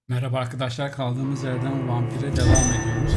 Merhaba arkadaşlar, kaldığımız yerden Vampyr'e devam ediyoruz.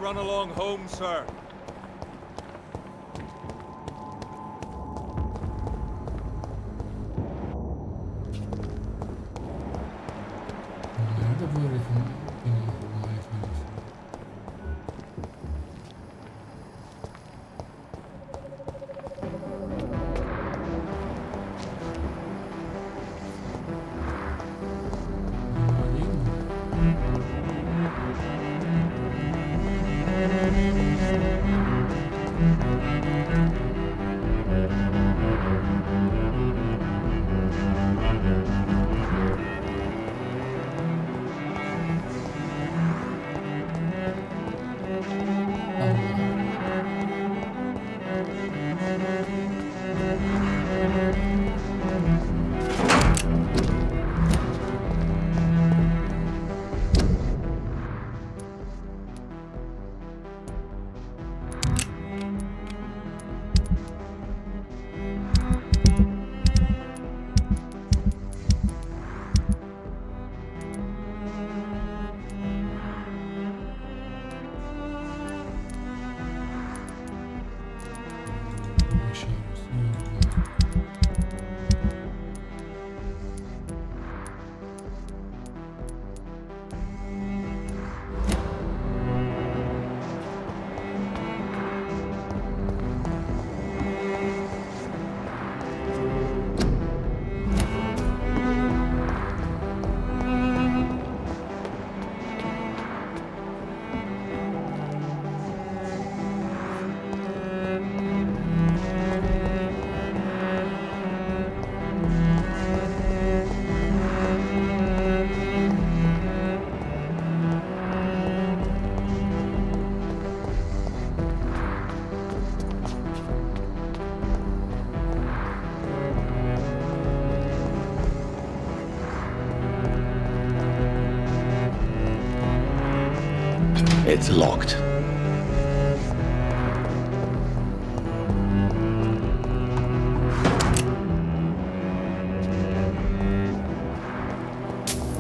Run along home, sir. Nerede bu herifin beni? It's locked.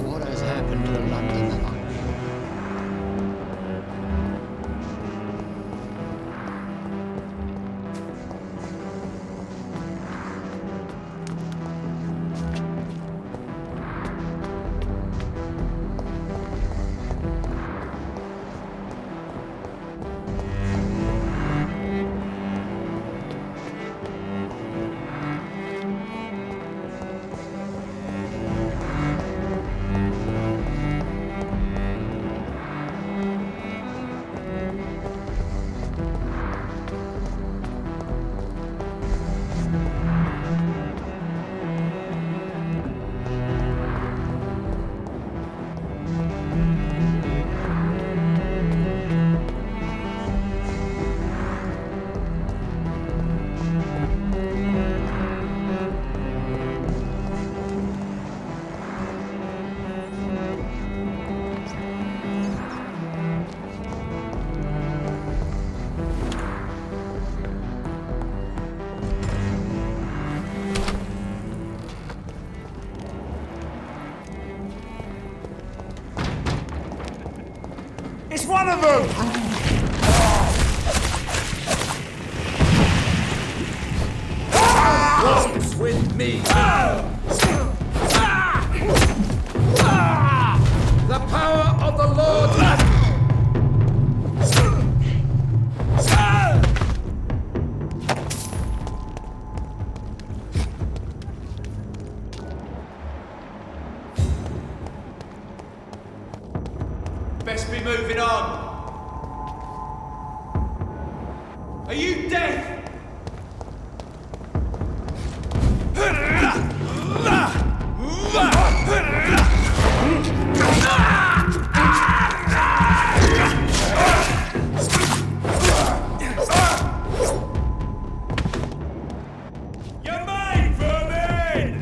What has happened to London tonight? It's one of them! Walks with me. The power of the Lord. Best be moving on. Are you deaf? You're mine, vermin!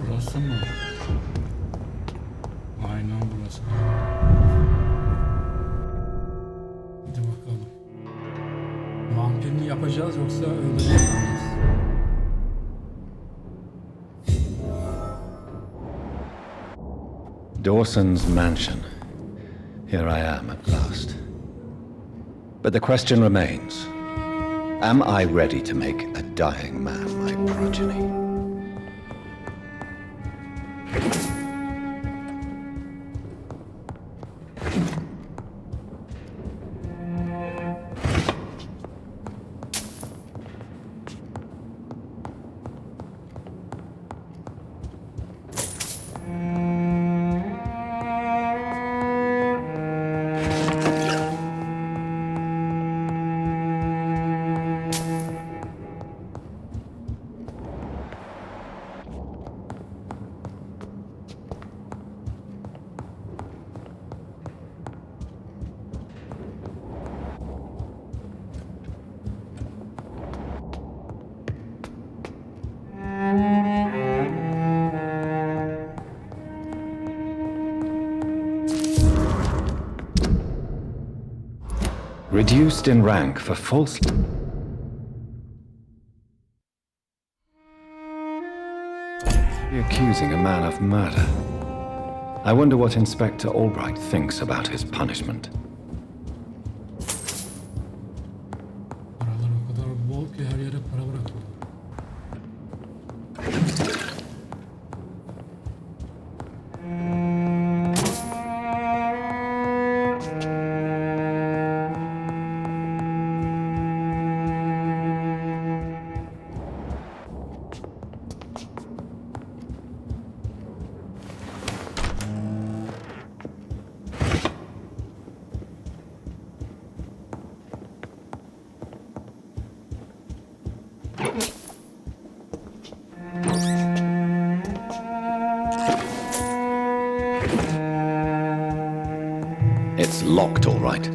Burası mı? Aynen burası. Hadi bakalım. Vampir mi yapacağız yoksa öldürecek miyiz? Dawson's mansion. Here I am at last. But the question remains, am I ready to make a dying man my progeny? Reduced in rank for falsely accusing a man of murder. I wonder what Inspector Albright thinks about his punishment. Paralar o kadar bol ki her yere para bırakıyor. It's locked, all right.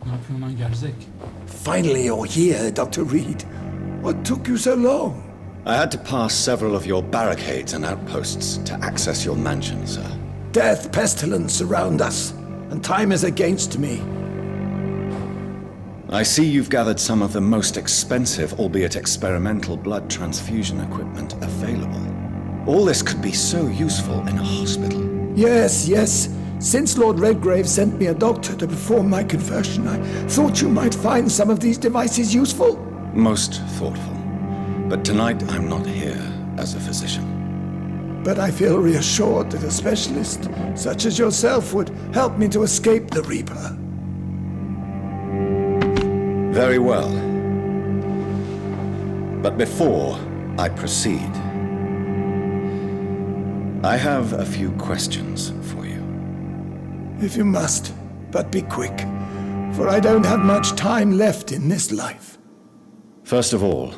Ne yapıyorsun lan gerzek? Finally you're here, Dr. Reed. What took you so long? I had to pass several of your barricades and outposts to access your mansion, sir. Death, pestilence surround us, and time is against me. I see you've gathered some of the most expensive, albeit experimental, blood transfusion equipment available. All this could be so useful in a hospital. Yes, yes. Since Lord Redgrave sent me a doctor to perform my conversion, I thought you might find some of these devices useful. Most thoughtful. But tonight I'm not here as a physician. But I feel reassured that a specialist such as yourself would help me to escape the Reaper. Very well. But before I proceed, I have a few questions for you. If you must, but be quick, for I don't have much time left in this life. First of all,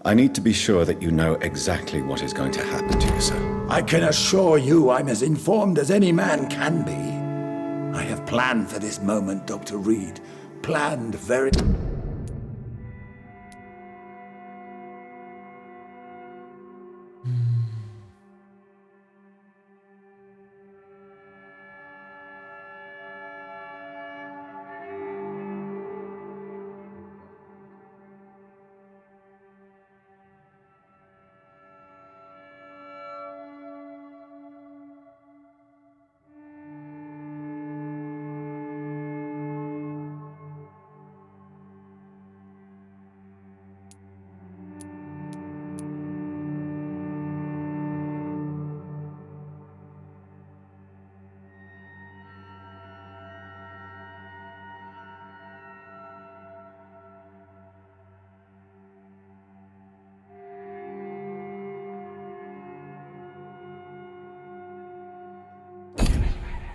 I need to be sure that you know exactly what is going to happen to you, sir. I can assure you I'm as informed as any man can be. I have planned for this moment, Dr. Reed. Planned very...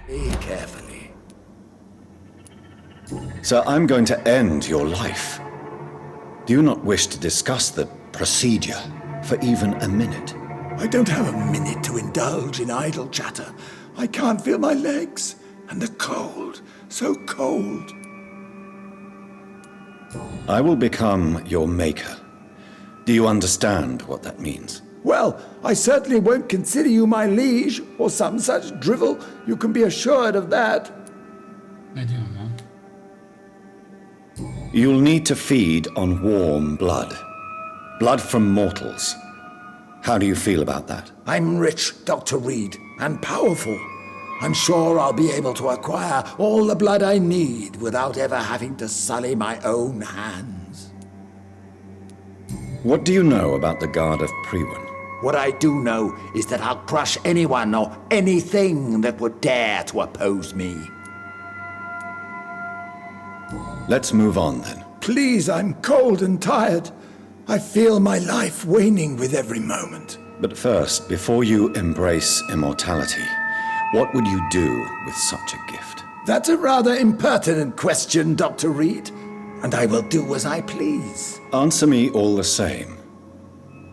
Be carefully. So I'm going to end your life. Do you not wish to discuss the procedure for even a minute? I don't have a minute to indulge in idle chatter. I can't feel my legs. And the cold. So cold. I will become your maker. Do you understand what that means? Well, I certainly won't consider you my liege, or some such drivel. You can be assured of that. Ne diyorsun lan? You'll need to feed on warm blood. Blood from mortals. How do you feel about that? I'm rich, Dr. Reed, and powerful. I'm sure I'll be able to acquire all the blood I need without ever having to sully my own hands. What do you know about the Guard of Priwen? What I do know is that I'll crush anyone or anything that would dare to oppose me. Let's move on then. Please, I'm cold and tired. I feel my life waning with every moment. But first, before you embrace immortality, what would you do with such a gift? That's a rather impertinent question, Dr. Reed, and I will do as I please. Answer me all the same.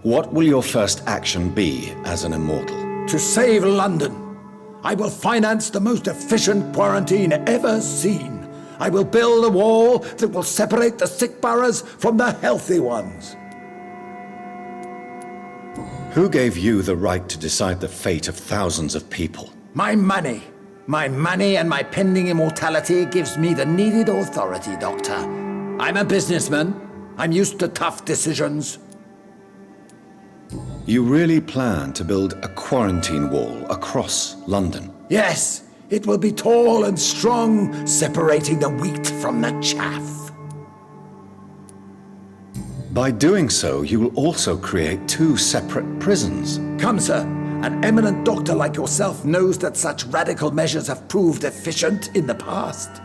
What will your first action be as an immortal? To save London, I will finance the most efficient quarantine ever seen. I will build a wall that will separate the sick boroughs from the healthy ones. Who gave you the right to decide the fate of thousands of people? My money. My money and my pending immortality gives me the needed authority, Doctor. I'm a businessman. I'm used to tough decisions. You really plan to build a quarantine wall across London? Yes, it will be tall and strong, separating the wheat from the chaff. By doing so, you will also create two separate prisons. Come, sir. An eminent doctor like yourself knows that such radical measures have proved efficient in the past.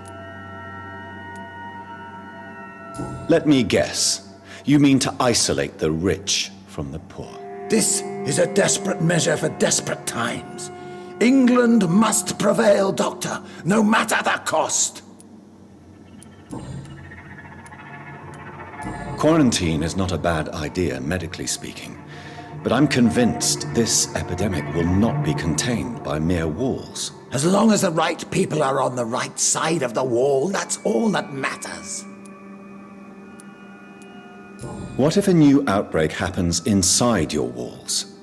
Let me guess. You mean to isolate the rich from the poor? This is a desperate measure for desperate times. England must prevail, Doctor, no matter the cost. Quarantine is not a bad idea, medically speaking. But I'm convinced this epidemic will not be contained by mere walls. As long as the right people are on the right side of the wall, that's all that matters. What if a new outbreak happens inside your walls?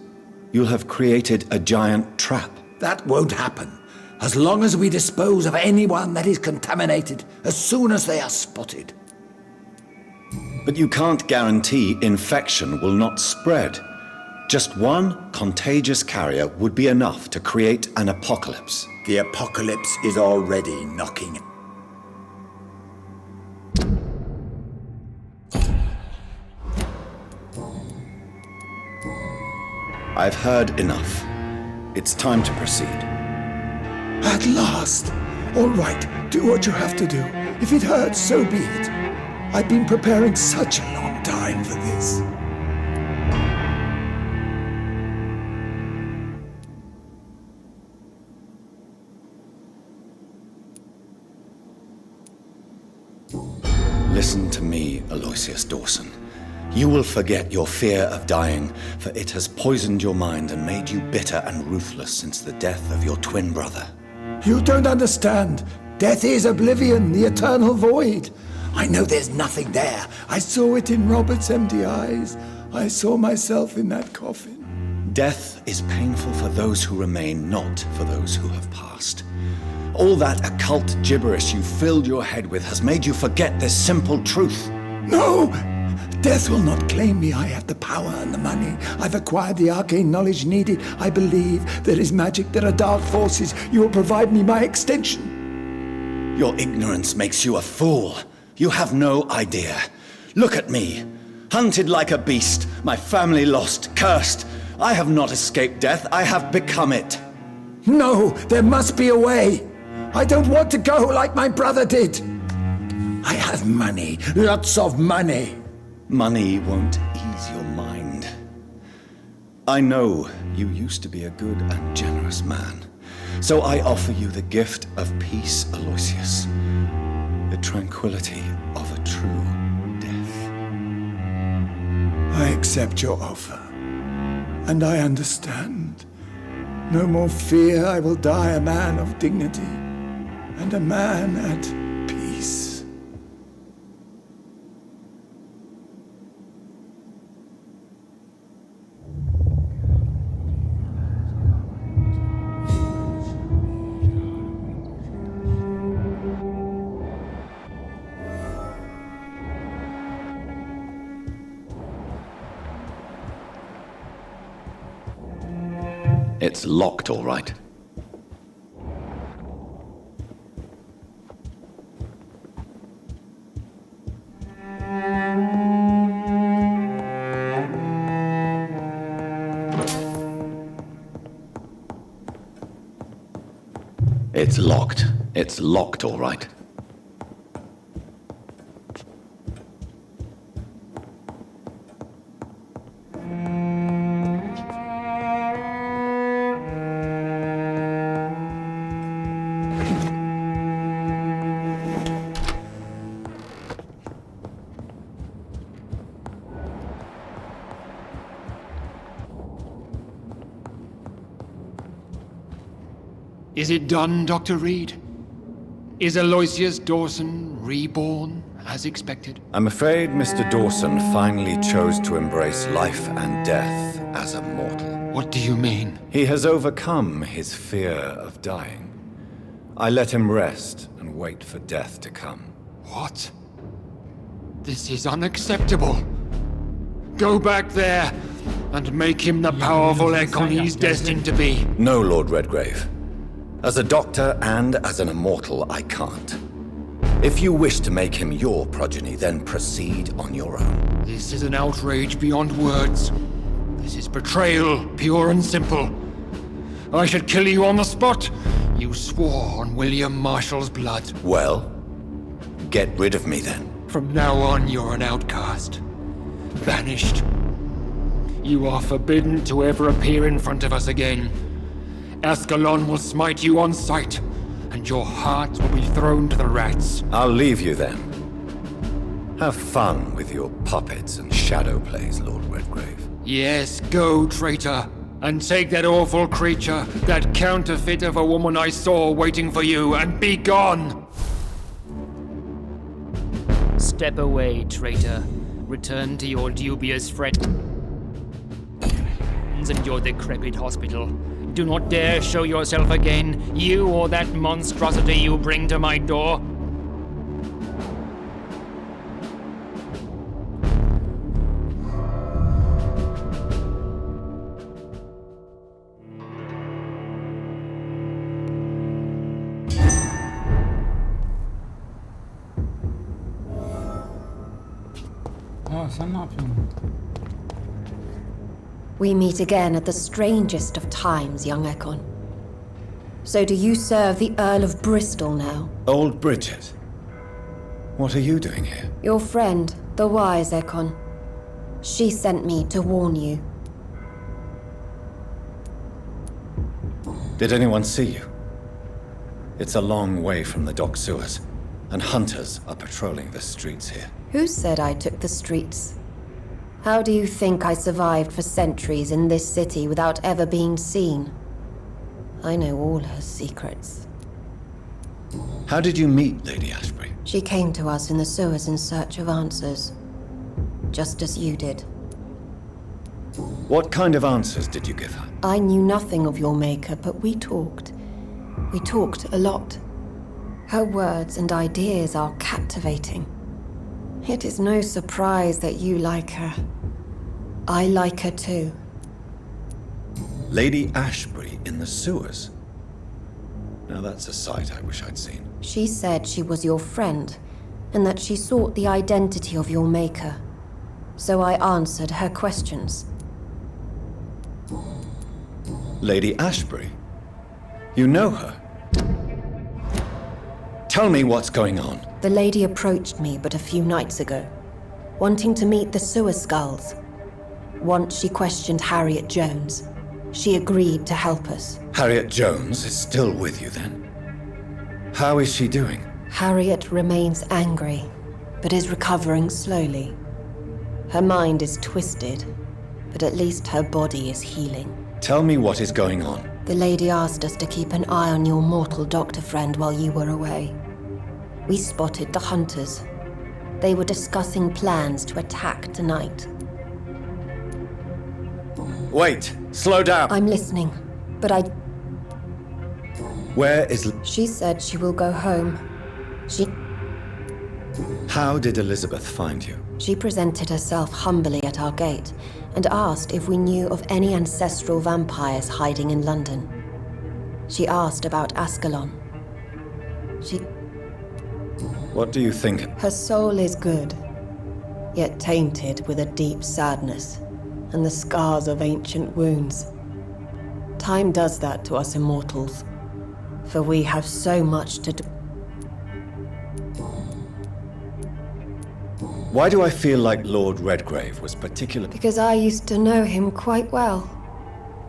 You'll have created a giant trap. That won't happen. As long as we dispose of anyone that is contaminated as soon as they are spotted. But you can't guarantee infection will not spread. Just one contagious carrier would be enough to create an apocalypse. The apocalypse is already knocking. I've heard enough. It's time to proceed. At last! All right, do what you have to do. If it hurts, so be it. I've been preparing such a long time for this. Listen to me, Aloysius Dawson. You will forget your fear of dying, for it has poisoned your mind and made you bitter and ruthless since the death of your twin brother. You don't understand. Death is oblivion, the eternal void. I know there's nothing there. I saw it in Robert's empty eyes. I saw myself in that coffin. Death is painful for those who remain, not for those who have passed. All that occult gibberish you filled your head with has made you forget this simple truth. No! Death will not claim me. I have the power and the money. I've acquired the arcane knowledge needed. I believe there is magic, there are dark forces. You will provide me my extension. Your ignorance makes you a fool. You have no idea. Look at me. Hunted like a beast, my family lost, cursed. I have not escaped death, I have become it. No, there must be a way. I don't want to go like my brother did. I have money, lots of money. Money won't ease your mind. I know you used to be a good and generous man. So I offer you the gift of peace, Aloysius. The tranquility of a true death. I accept your offer. And I understand. No more fear, I will die a man of dignity. And a man at peace. It's locked, all right. It's locked. It's locked, all right. Is it done, Dr. Reed? Is Aloysius Dawson reborn, as expected? I'm afraid Mr. Dawson finally chose to embrace life and death as a mortal. What do you mean? He has overcome his fear of dying. I let him rest and wait for death to come. What? This is unacceptable. Go back there and make him the powerful Ekon he's destined to be. No, Lord Redgrave. As a doctor and as an immortal, I can't. If you wish to make him your progeny, then proceed on your own. This is an outrage beyond words. This is betrayal, pure and simple. I should kill you on the spot. You swore on William Marshall's blood. Well, get rid of me then. From now on, you're an outcast. Banished. You are forbidden to ever appear in front of us again. Ascalon will smite you on sight, and your heart will be thrown to the rats. I'll leave you then. Have fun with your puppets and shadow plays, Lord Redgrave. Yes, go, traitor, and take that awful creature, that counterfeit of a woman I saw waiting for you, and be gone! Step away, traitor. Return to your dubious friends and your decrepit hospital. Do not dare show yourself again, you or that monstrosity you bring to my door. Sen ne yapıyorsun? We meet again at the strangest of times, young Ekon. So do you serve the Earl of Bristol now? Old Bridget, what are you doing here? Your friend, the wise Ekon. She sent me to warn you. Did anyone see you? It's a long way from the dock sewers, and hunters are patrolling the streets here. Who said I took the streets? How do you think I survived for centuries in this city without ever being seen? I know all her secrets. How did you meet Lady Ashbury? She came to us in the sewers in search of answers. Just as you did. What kind of answers did you give her? I knew nothing of your maker, but we talked. We talked a lot. Her words and ideas are captivating. It is no surprise that you like her. I like her too. Lady Ashbury in the sewers? Now that's a sight I wish I'd seen. She said she was your friend, and that she sought the identity of your maker. So I answered her questions. Lady Ashbury? You know her? Tell me what's going on. The lady approached me but a few nights ago, wanting to meet the sewer skulls. Once she questioned Harriet Jones. She agreed to help us. Harriet Jones is still with you then? How is she doing? Harriet remains angry, but is recovering slowly. Her mind is twisted, but at least her body is healing. Tell me what is going on. The lady asked us to keep an eye on your mortal doctor friend while you were away. We spotted the hunters. They were discussing plans to attack tonight. Wait, slow down. I'm listening, but Where is... She said she will go home. How did Elizabeth find you? She presented herself humbly at our gate and asked if we knew of any ancestral vampires hiding in London. She asked about Ascalon. What do you think? Her soul is good, yet tainted with a deep sadness and the scars of ancient wounds. Time does that to us immortals, for we have so much to do. Why do I feel like Lord Redgrave was particularly... Because I used to know him quite well,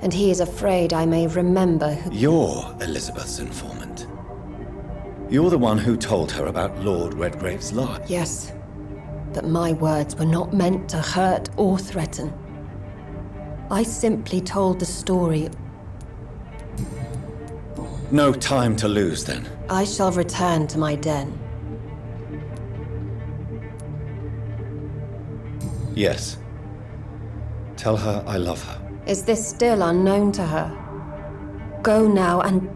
and he is afraid I may remember who... You're Elizabeth's informant. You're the one who told her about Lord Redgrave's lie. Yes, but my words were not meant to hurt or threaten. I simply told the story. No time to lose, then. I shall return to my den. Yes. Tell her I love her. Is this still unknown to her? Go now and...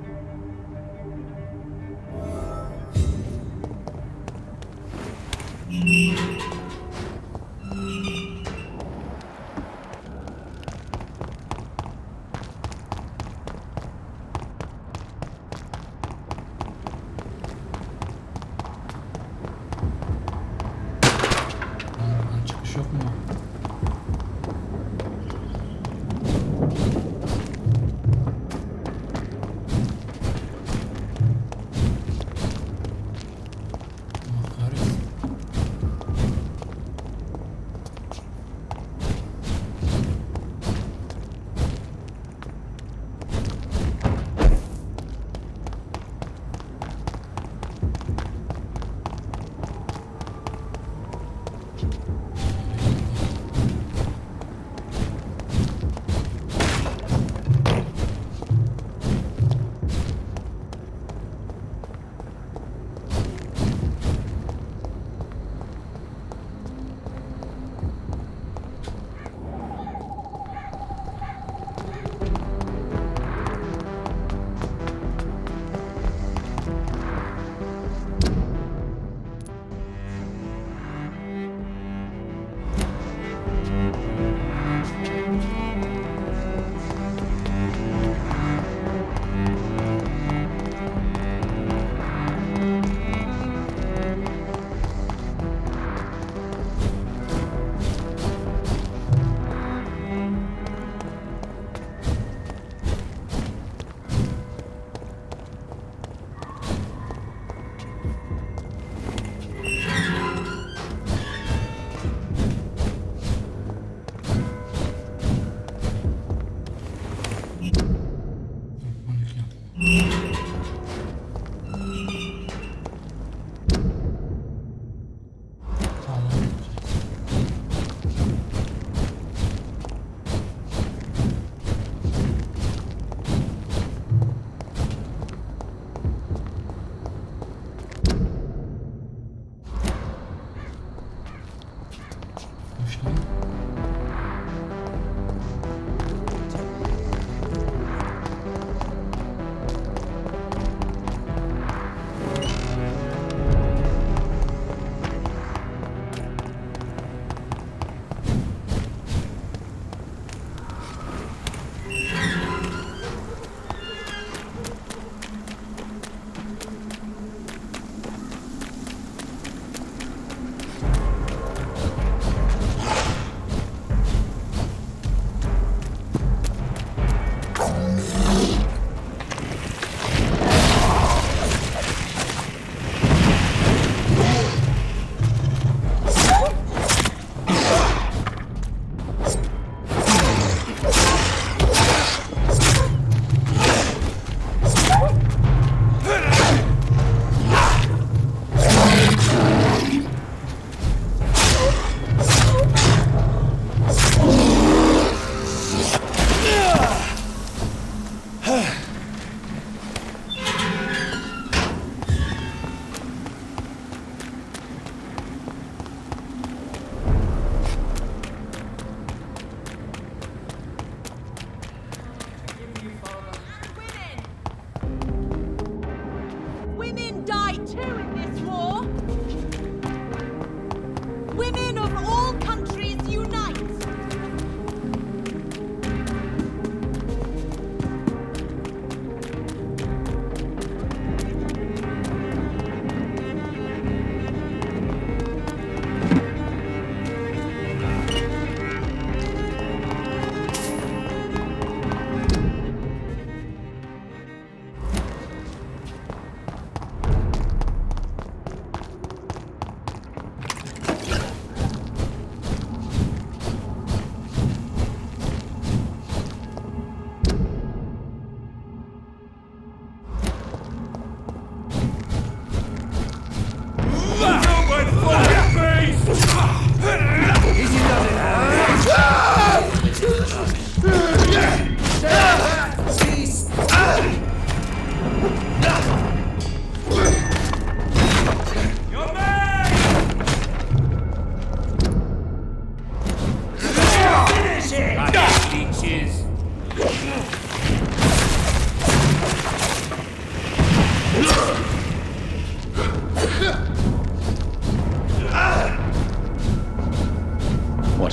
Buradan çıkış yok mu? Allah kahretsin.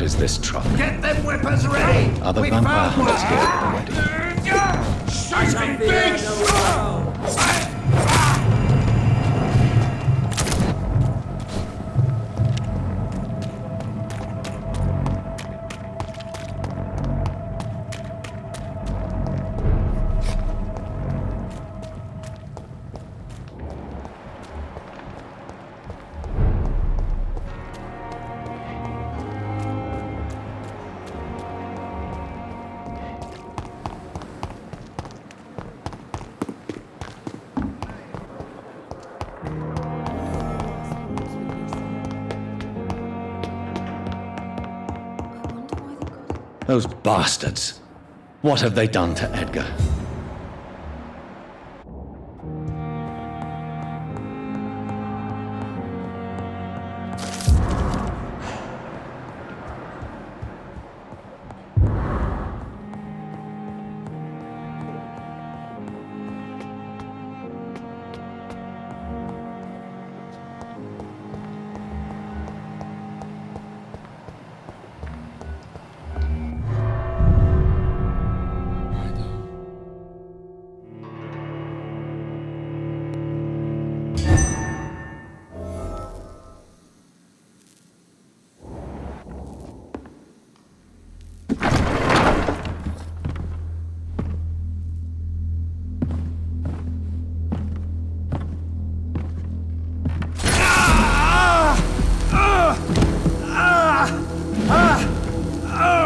What is this trouble? Get them weapons ready! Are the vampire hunters here already? Shut me, Those bastards. What have they done to Edgar?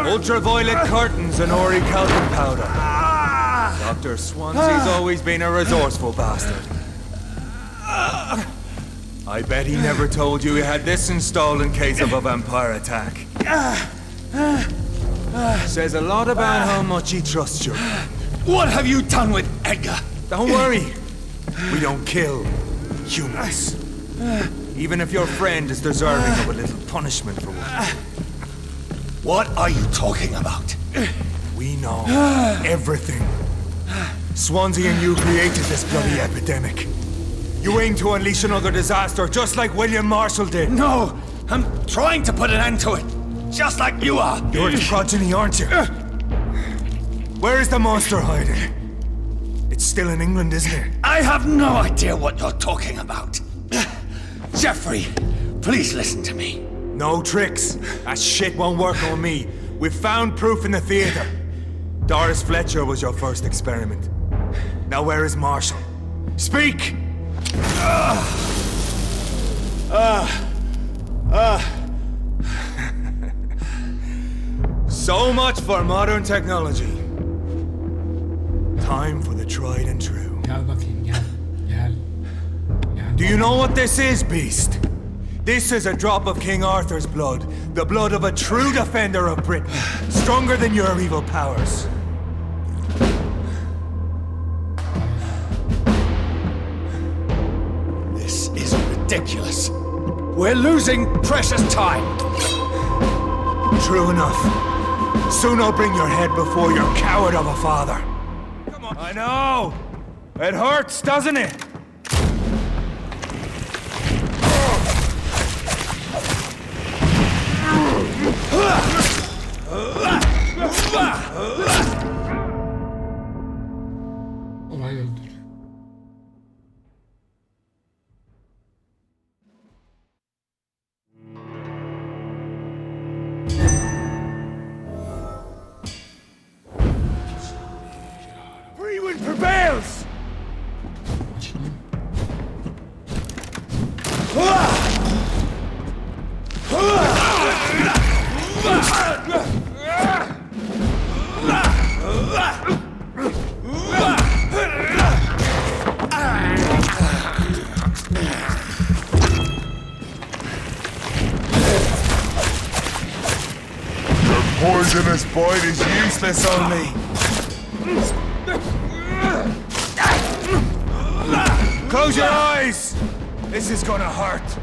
Ultraviolet curtains and orichalcum powder. Dr. Swansea's always been a resourceful bastard. I bet he never told you he had this installed in case of a vampire attack. Says a lot about how much he trusts you. What have you done with Edgar? Don't worry. We don't kill humans. Even if your friend is deserving of a little punishment for what. What are you talking about? We know everything. Swansea and you created this bloody epidemic. You aim to unleash another disaster, just like William Marshall did. No, I'm trying to put an end to it. Just like you are. You're its progeny, aren't you? Where is the monster hiding? It's still in England, isn't it? I have no idea what you're talking about. Jeffrey, please listen to me. No tricks. That shit won't work on me. We've found proof in the theater. Doris Fletcher was your first experiment. Now where is Marshall? Speak! So much for modern technology. Time for the tried and true. Gel bakayım gel. Gel. Gel. Do you know what this is, Beast? This is a drop of King Arthur's blood. The blood of a true defender of Britain. Stronger than your evil powers. This is ridiculous. We're losing precious time. True enough. Soon I'll bring your head before your coward of a father. Come on. I know. It hurts, doesn't it? Olay öldür. Free wind prevails! Poisonous bite is useless on me. Close your eyes! This is gonna hurt.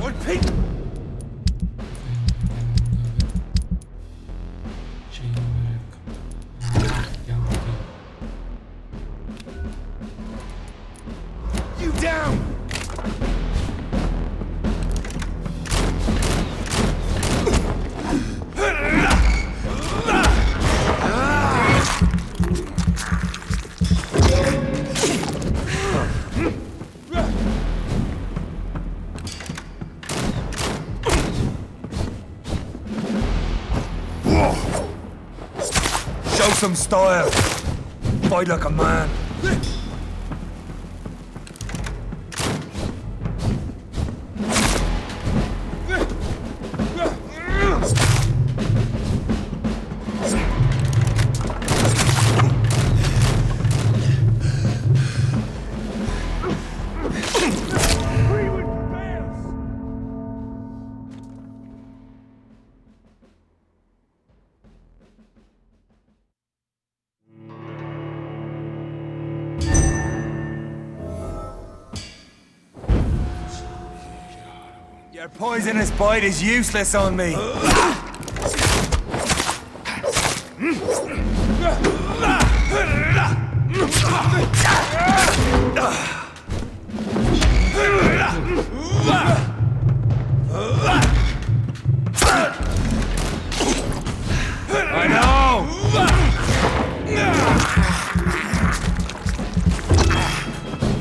What pig? Şeyini böyle. Gel bakayım. some style. Fight like a man. Your poisonous bite is useless on me. I know!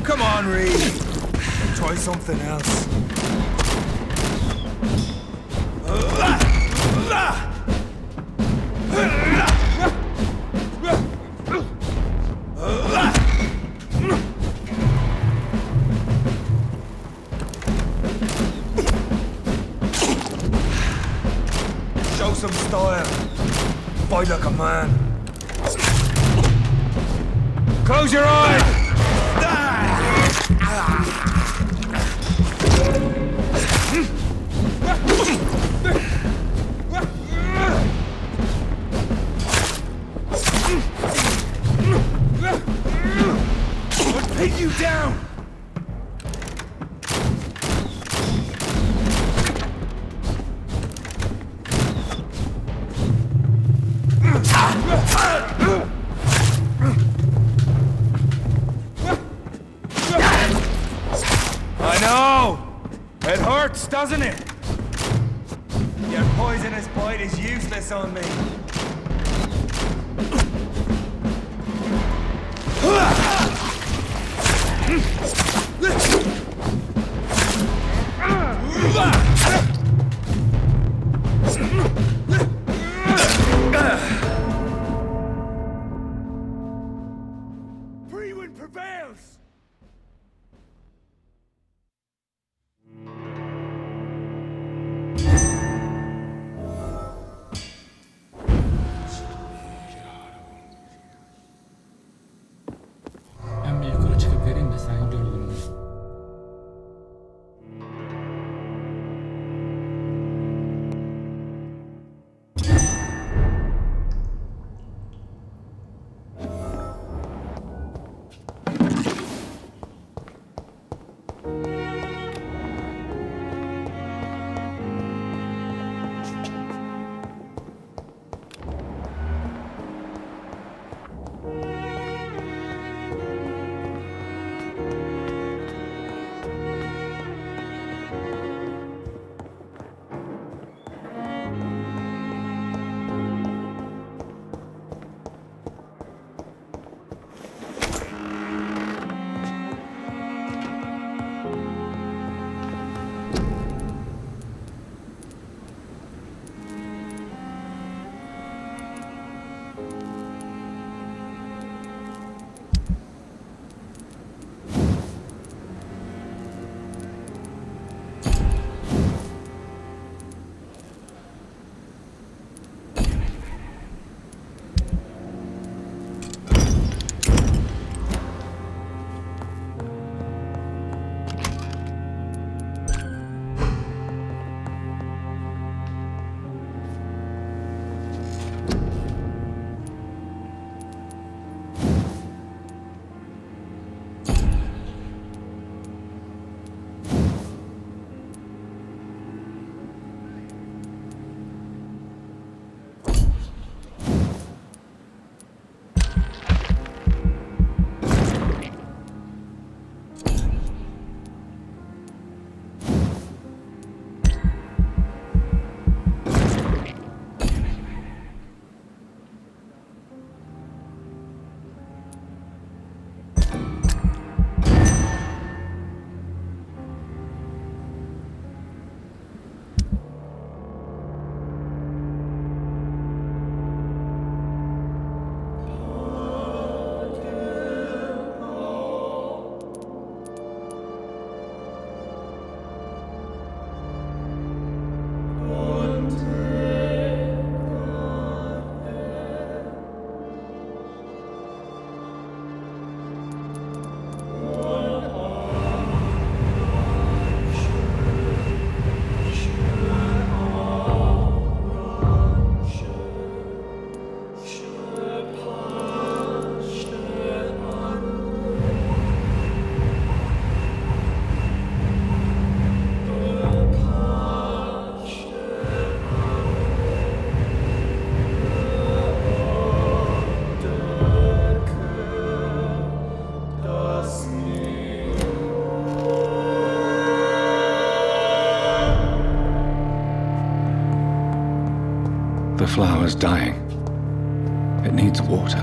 Come on, Reed. Try something else. Show some style. Fight like a man. Close your eyes! I'll pin you down! I know! It hurts, doesn't it? Your poisonous bite is useless on me. Free wind prevails! Ben bir yukarı çıkıp vereyim de sen gör bunu. The flower's dying. It needs water.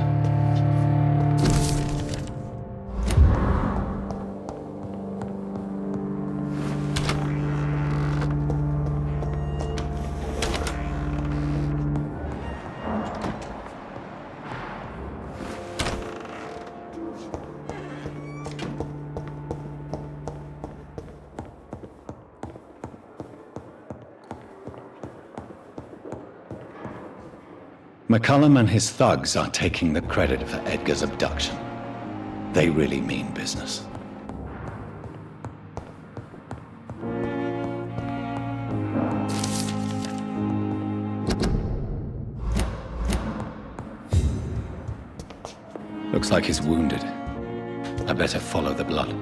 McCullum and his thugs are taking the credit for Edgar's abduction. They really mean business. Looks like he's wounded. I better follow the blood.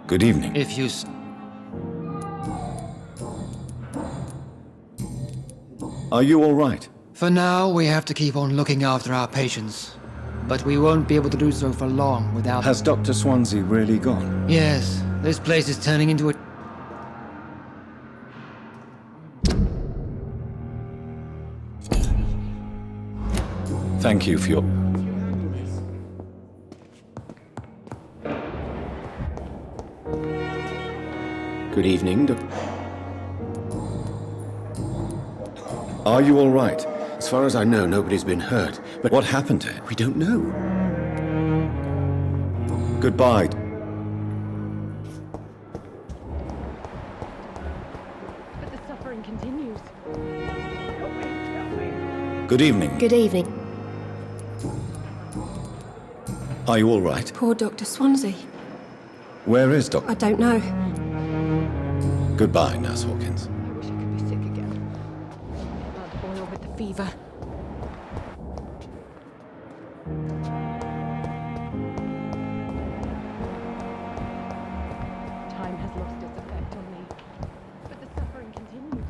Good evening. If you... Are you all right? For now, we have to keep on looking after our patients. But we won't be able to do so for long without... Has Dr. Swansea really gone? Yes, this place is turning into a... Thank you for your... Good evening, Are you all right? As far as I know, nobody's been hurt. But What happened to him? we don't know. Goodbye. But the suffering continues. Good evening. Good evening. Are you all right? Poor Dr. Swansea. Where is Dr. I don't know. Goodbye, Nurse Hawkins. I wish I could be sick again. Blood boil with the fever. Time has lost its effect on me. But the suffering continues.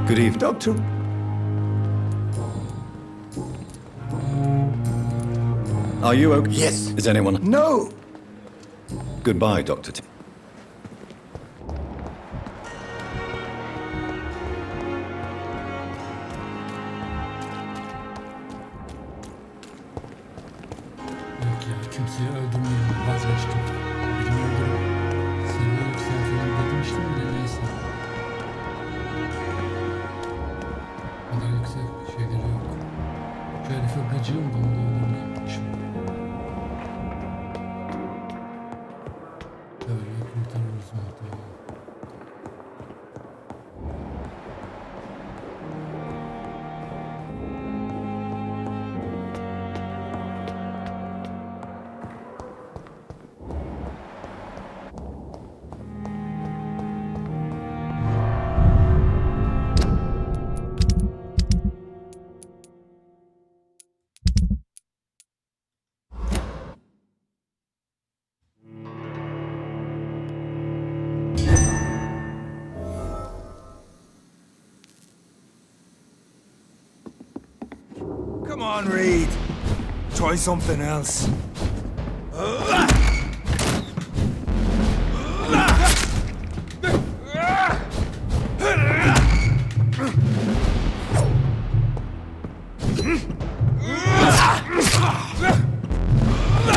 Good evening. Doctor, Are you okay? Yes. Is anyone... no! Goodbye, Dr. T. Yok ya, kimseyi öldürmeyelim, vazgeçtim. Birini öldürüp serileri yükseltelim demiştim de neyse. O kadar yüksek şeyleri yok. Şu herife gıcığım da onu da öldürmeyeyim. Böyle kurtarırız muhtemelen. Come on, Reed. Try something else.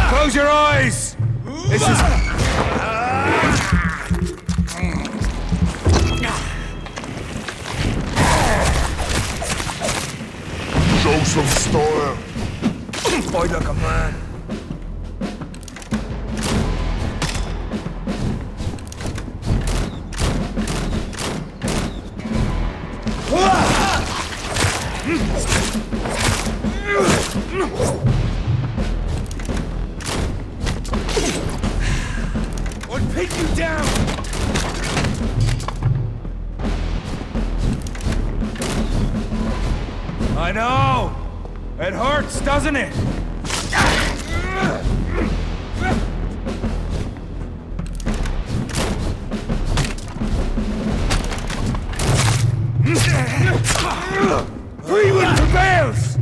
Close your eyes! This is... Show some style. Fight like a man. you down! I know! It hurts, doesn't it? Free will prevails!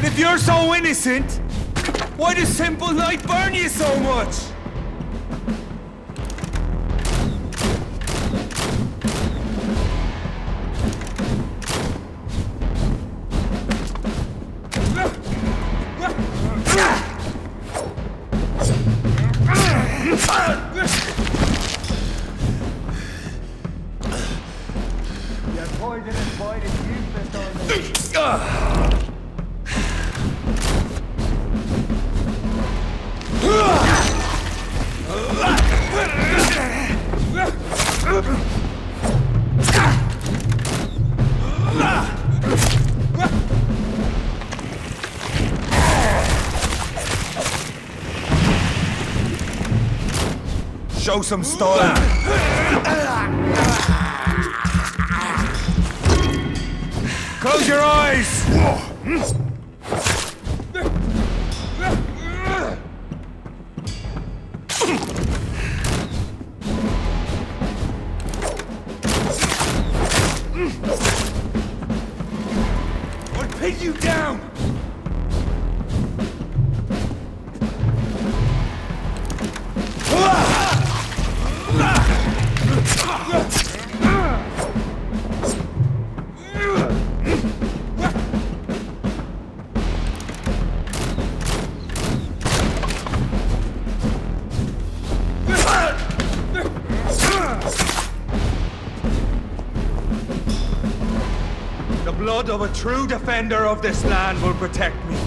If you're so innocent, why does simple light burn you so much? Your poisonous bite is useless on me. Show some style. Close your eyes. I'll pin you down. The blood of a true defender of this land will protect me.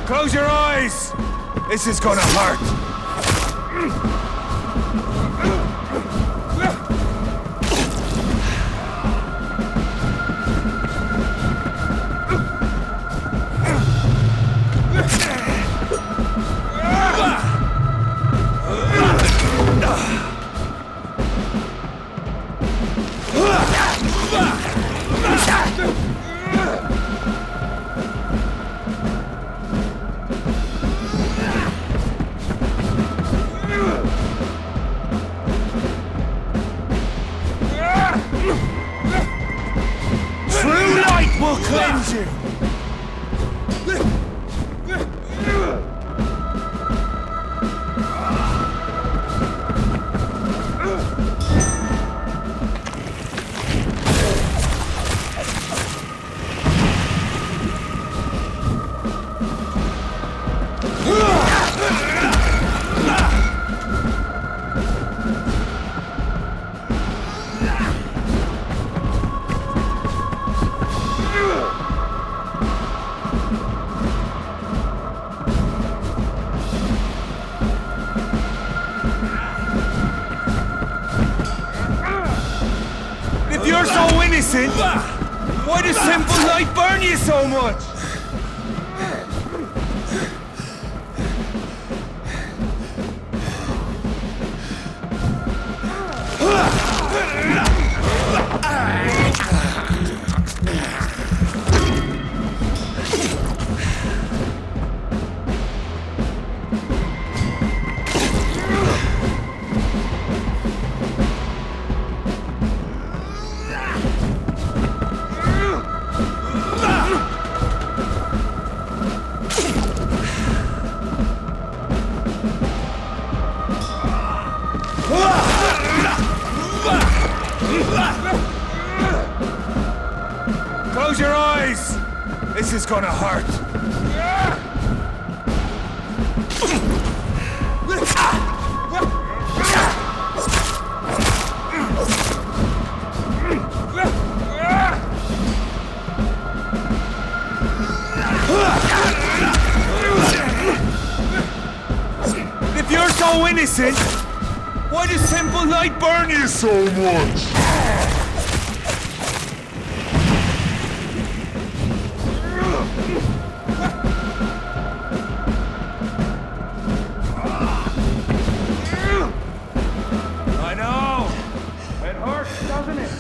Close your eyes! This is gonna hurt! True light will cleanse you! innocent? Why does simple light burn you so much? Close your eyes! This is gonna hurt. If you're so innocent, why does simple light burn you so much? I know! It hurts, doesn't it?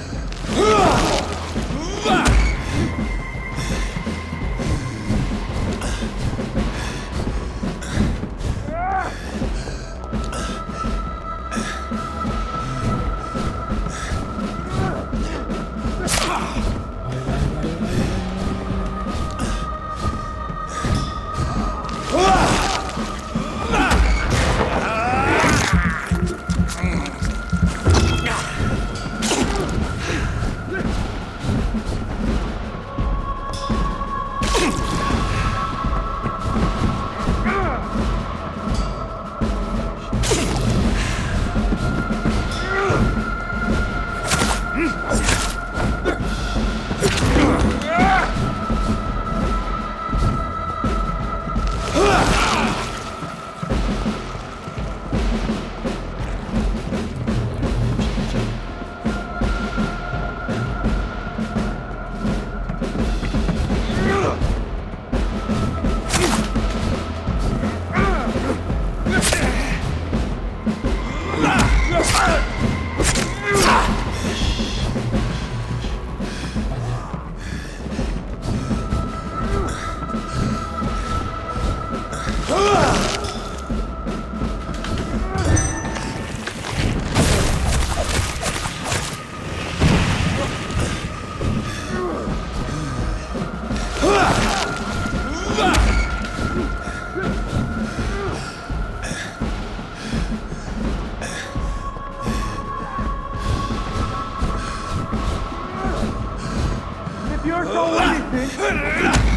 You're so innocent!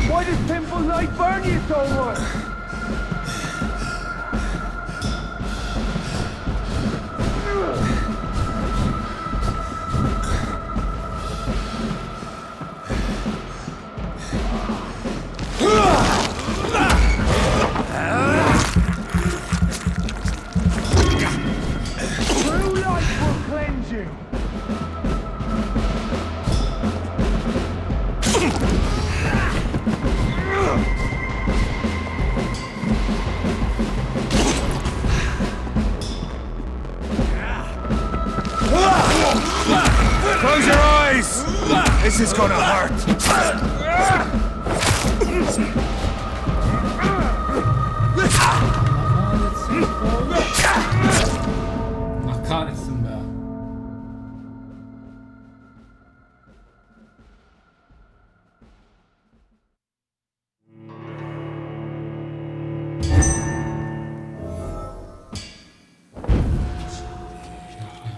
Why does simple light burn you so much? True light will cleanse you! Close your eyes! This is gonna hurt! Allah kahretsin be.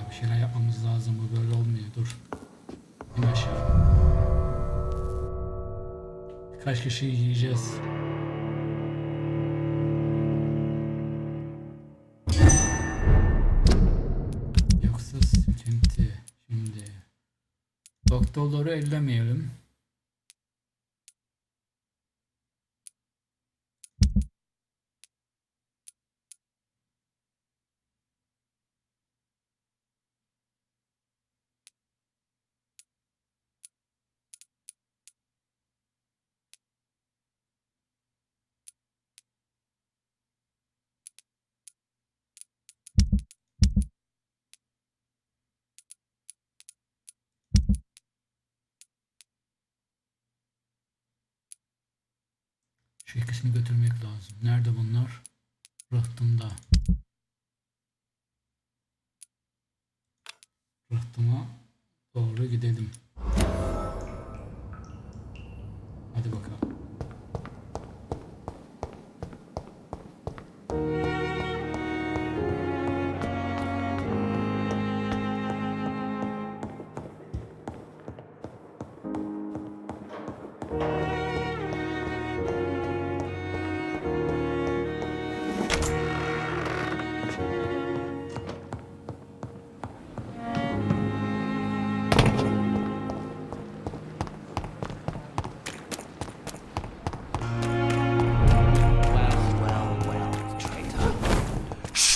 Bir şeyler yapmamız lazım. Bu böyle olmuyor. Dur. İn aşağı. Birkaç kişi yiyeceğiz. Yoksa sıkıntı. Şimdi doktorları ellemeyelim. Şu ikisini götürmek lazım. Nerede bunlar? Rıhtımda. Rıhtıma doğru gidelim. Hadi bakalım.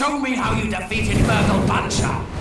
Show me how you defeated Burgle Buncher!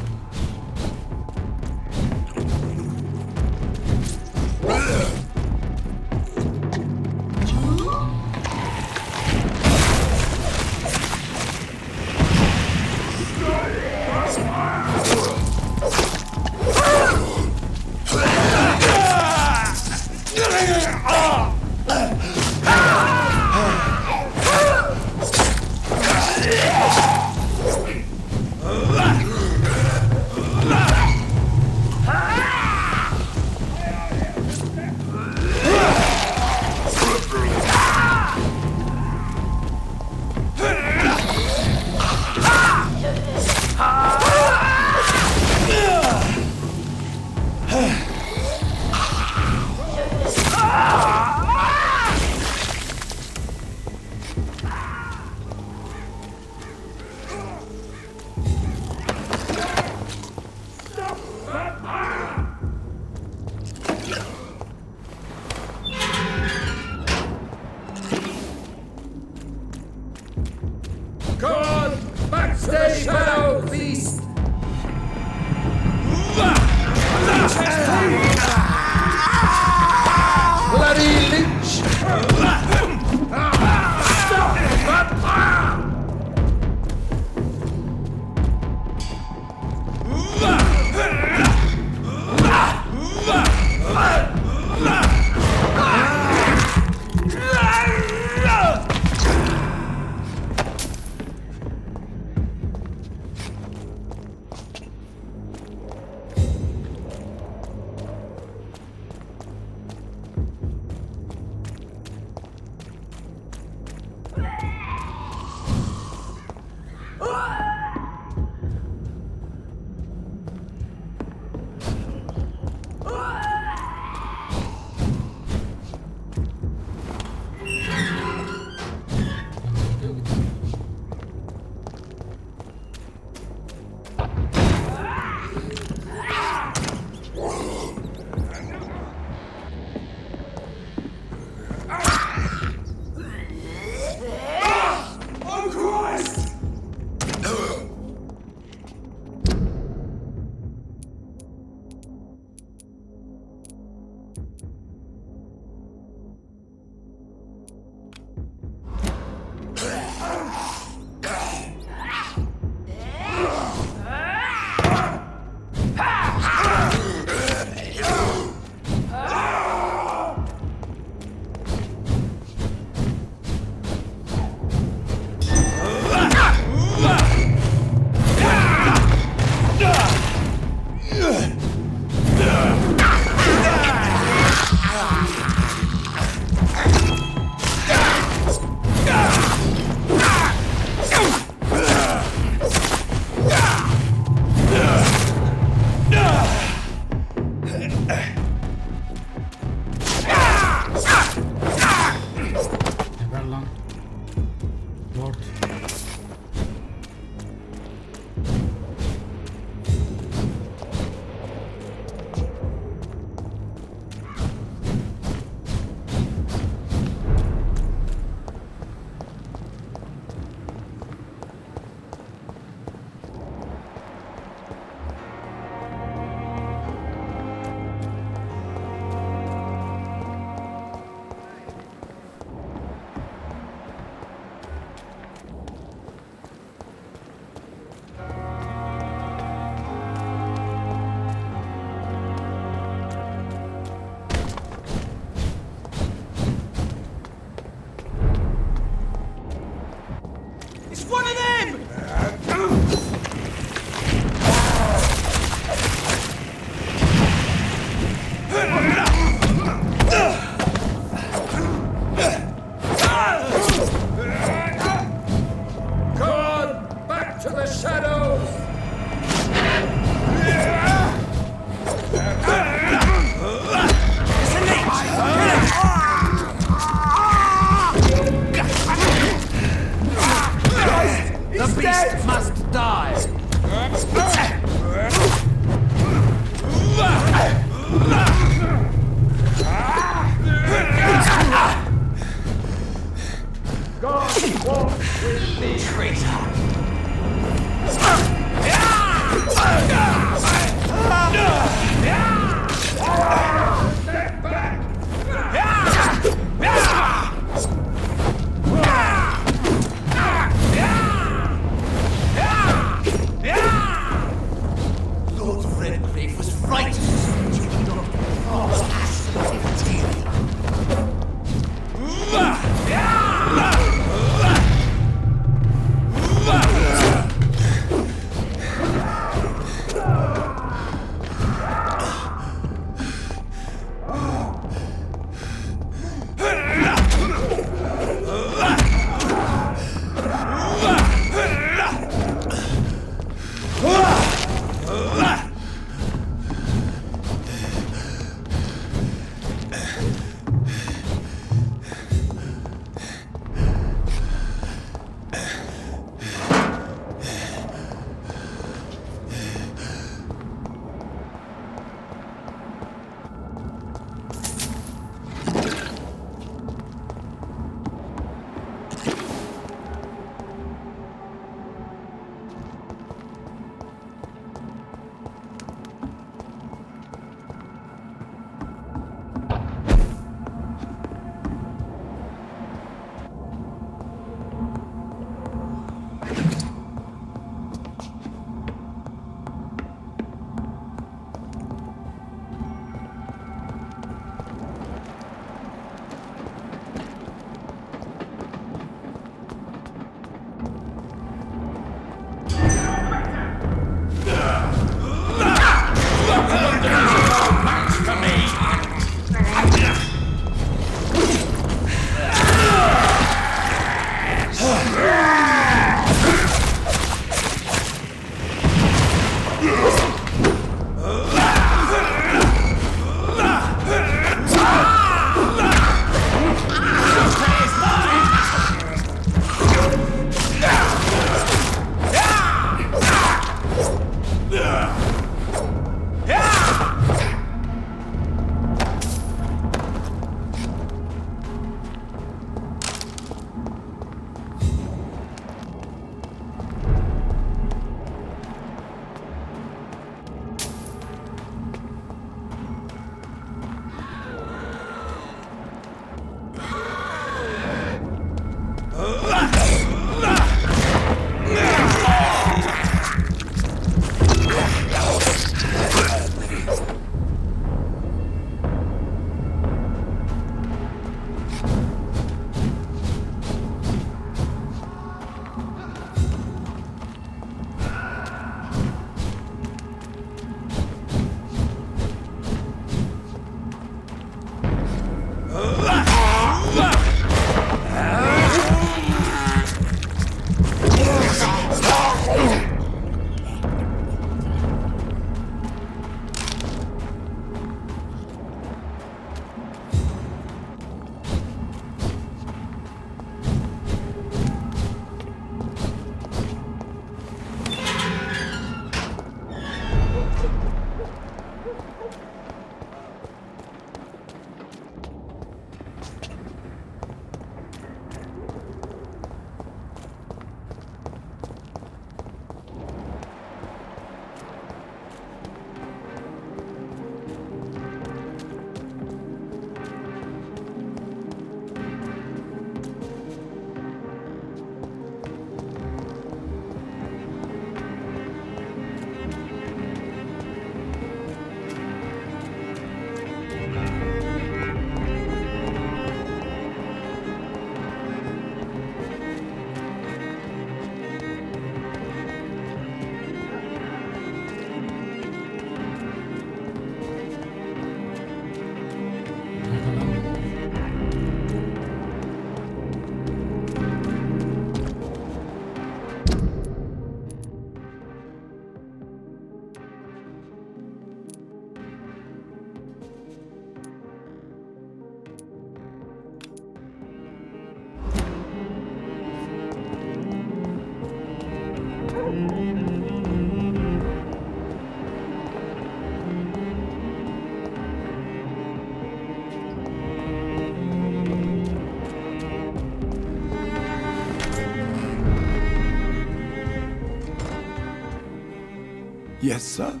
Yes, sir?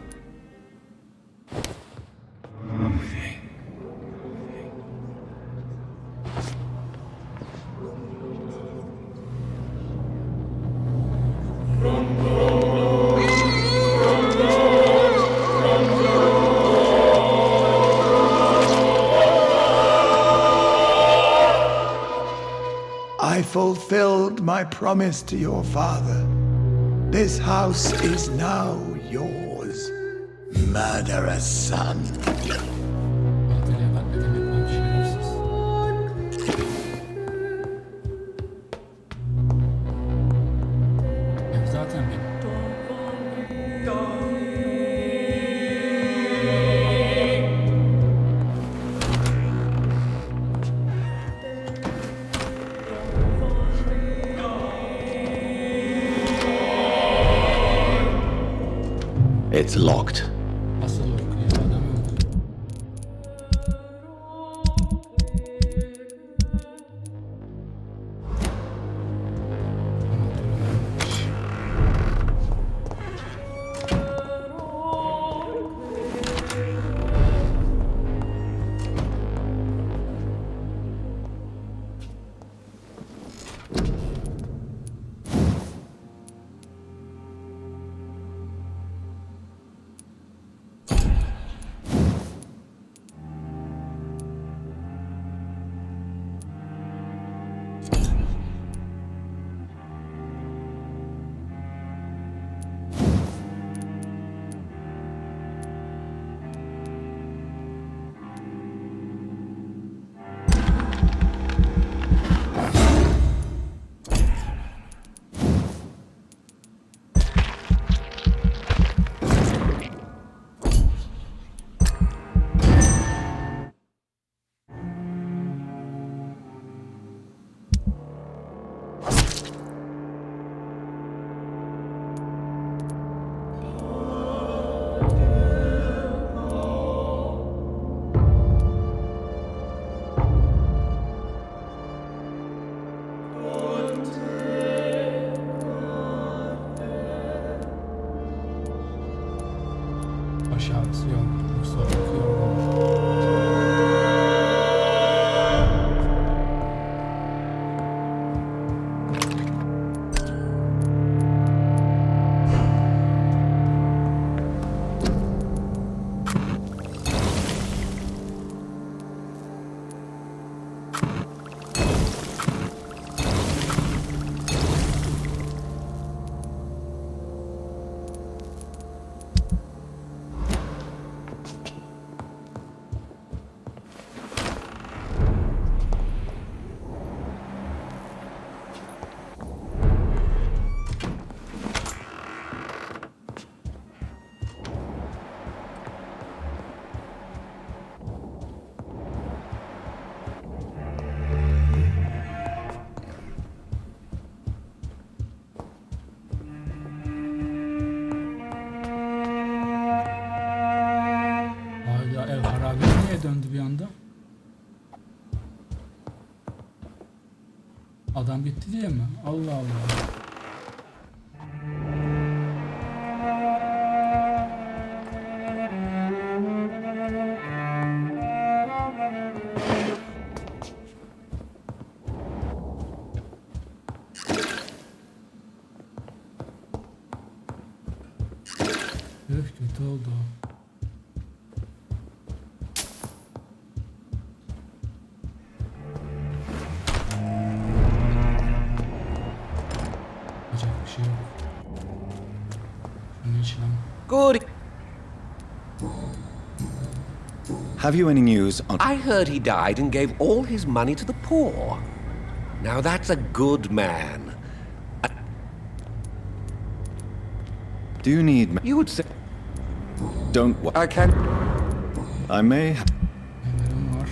I fulfilled my promise to your father. This house is now yours, murderous son. Zaten benim. It's locked. Asıl okuyor adam öldü. Adam gitti diye mi? Allah Allah. Kötü oldu. Yapacak bir şey yok. Şunun için ama. Good. Have you any news on... I heard he died and gave all his money to the poor. Now that's a good man. Do you need... You would say... Don't... I can... I may... Nelerim var?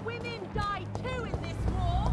Women die too in this war.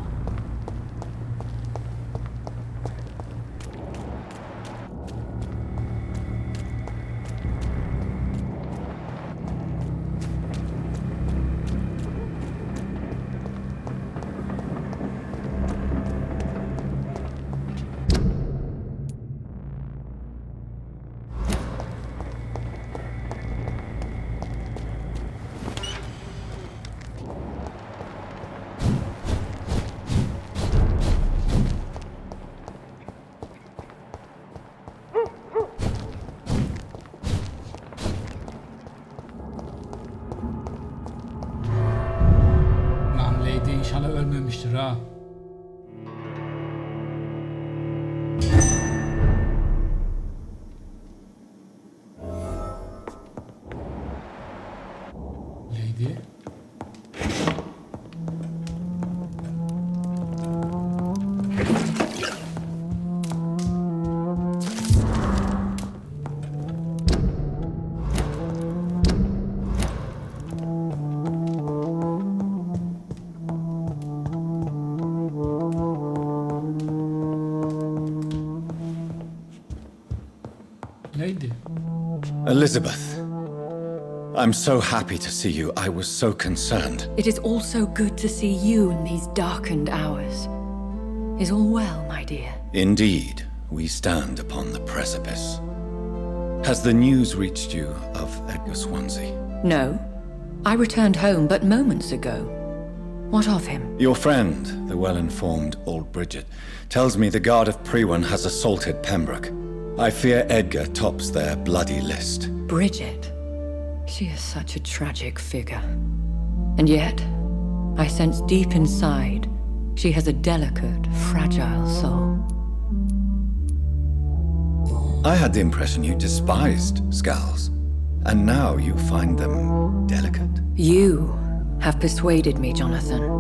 Lan Lady inşallah ölmemiştir ha. Lady. Lady. Elizabeth. I'm so happy to see you. I was so concerned. It is also good to see you in these darkened hours. Is all well, my dear? Indeed, we stand upon the precipice. Has the news reached you of Edgar Swansea? No. I returned home but moments ago. What of him? Your friend, the well-informed old Bridget, tells me the Guard of Prewan has assaulted Pembroke. I fear Edgar tops their bloody list. Bridget. She is such a tragic figure. And yet, I sense deep inside, she has a delicate, fragile soul. I had the impression you despised Skulls, and now you find them delicate. You have persuaded me, Jonathan.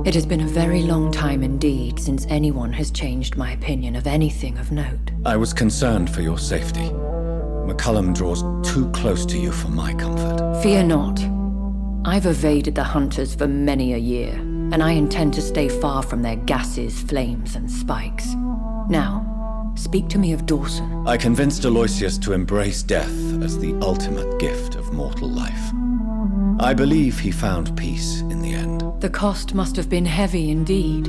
It has been a very long time indeed since anyone has changed my opinion of anything of note. I was concerned for your safety. McCullum draws too close to you for my comfort. Fear not. I've evaded the hunters for many a year, and I intend to stay far from their gases, flames, and spikes. Now, speak to me of Dawson. I convinced Aloysius to embrace death as the ultimate gift of mortal life. I believe he found peace in the end. The cost must have been heavy indeed.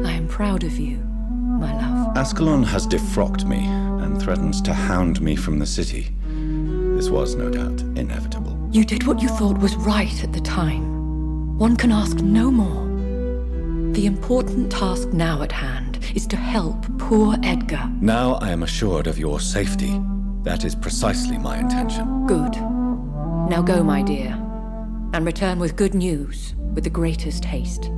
I am proud of you, my love. Ascalon has defrocked me and threatens to hound me from the city. This was, no doubt, inevitable. You did what you thought was right at the time. One can ask no more. The important task now at hand is to help poor Edgar. Now I am assured of your safety. That is precisely my intention. Good. Now go, my dear, and return with good news with the greatest haste.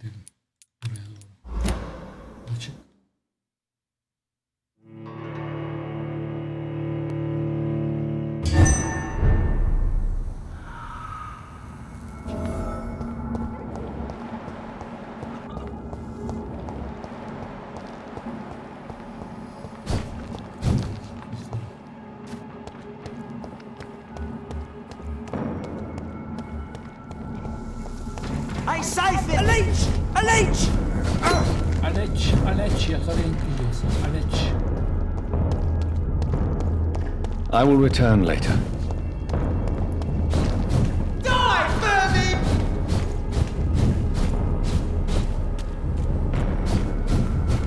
dedim. Buraya doğru. Açık. Hey, safe it! A leech! A leech! Aleç yakalayın kıyıyorsun. Aleç. I will return later. Die, vermin!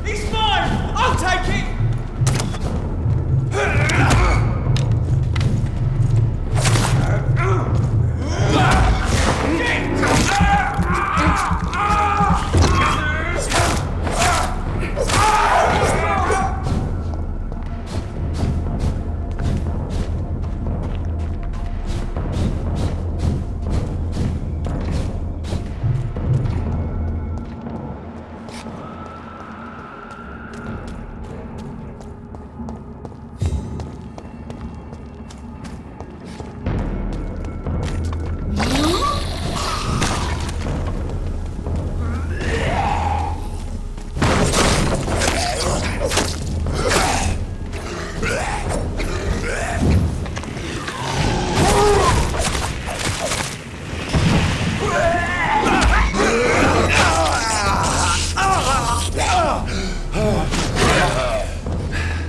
He's mine! I'll take it!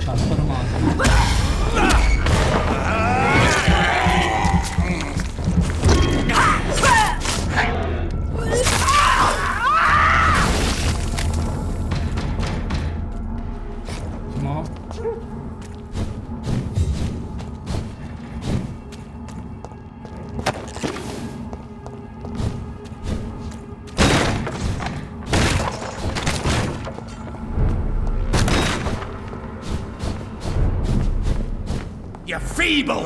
Çarparım ağzına. Tamam. You're feeble!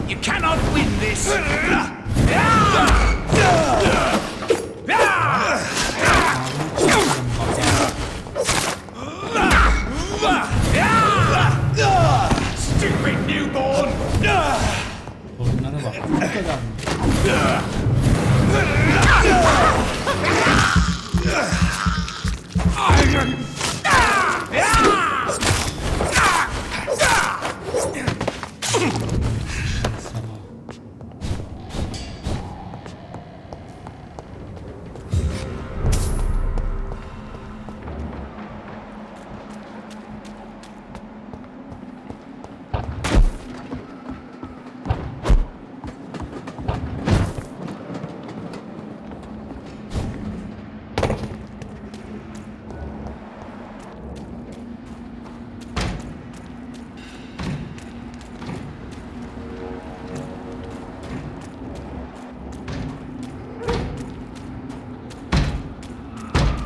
You cannot win this! Stupid newborn! Oyunlara bak. Bu kadar mı?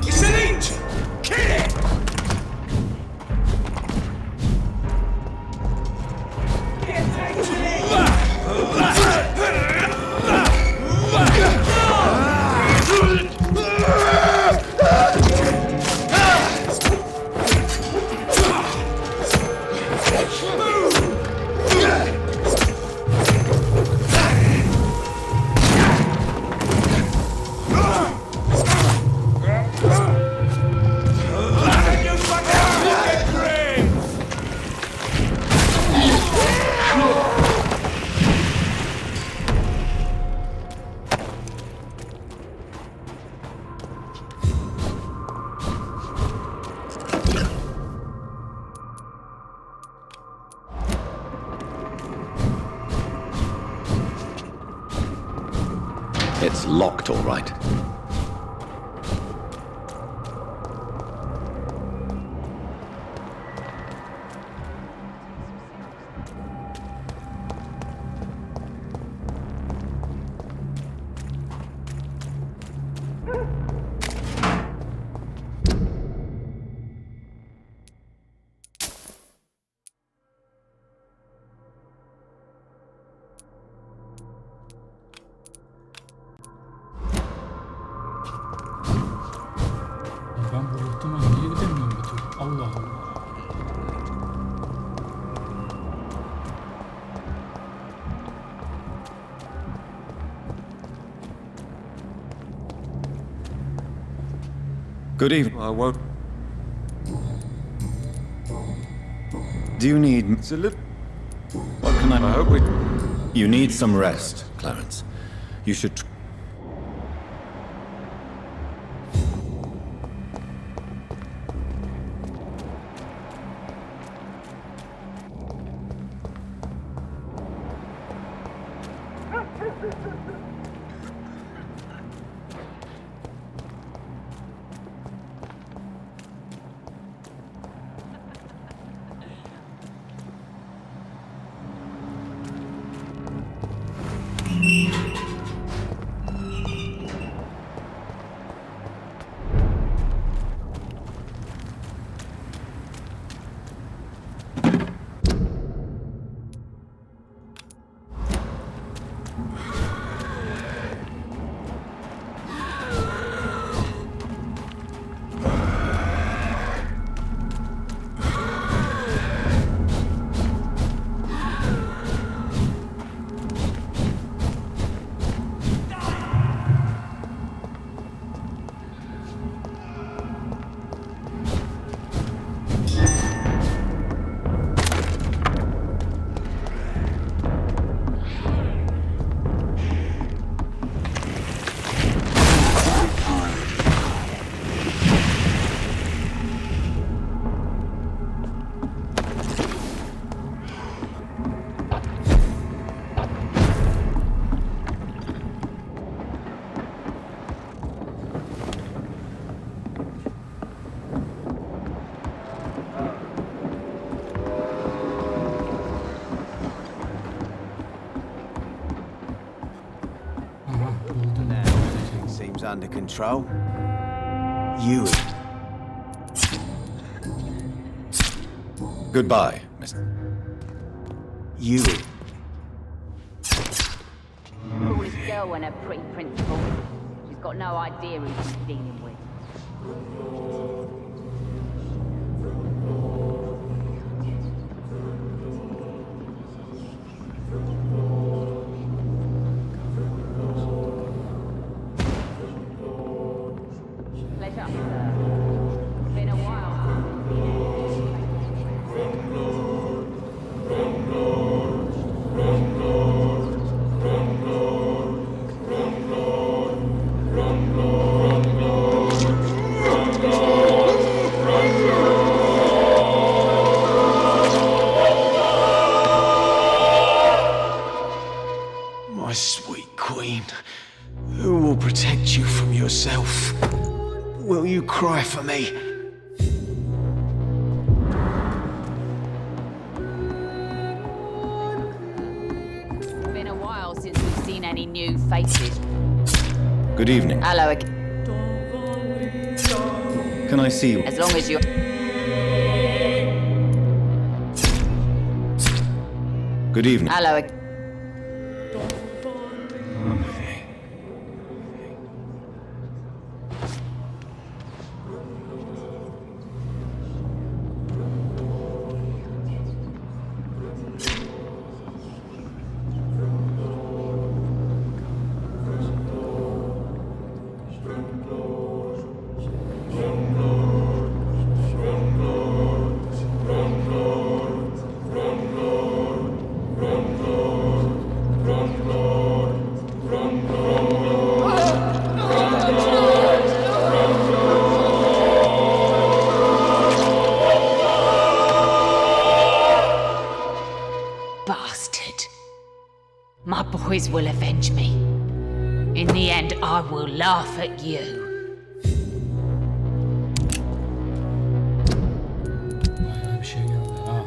It's an inch! Kill it! It's locked, all right. Good evening. I won't. Do you need... What can I hope we... You need some rest, Clarence. You should... Seems under control. You. Goodbye, Mr. You. Who is girl and her pretty principal? She's got no idea who she's dealing with. My sweet queen, who will protect you from yourself? Will you cry for me? It's been a while since we've seen any new faces. Good evening. Hello. Can I see you? As long as you... Good evening. Hello. Bastard. My boys will avenge me. In the end, I will laugh at you. Bayağı bir şey geldi ha.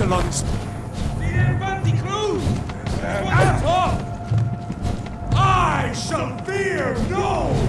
Ascalon's... I shall fear no!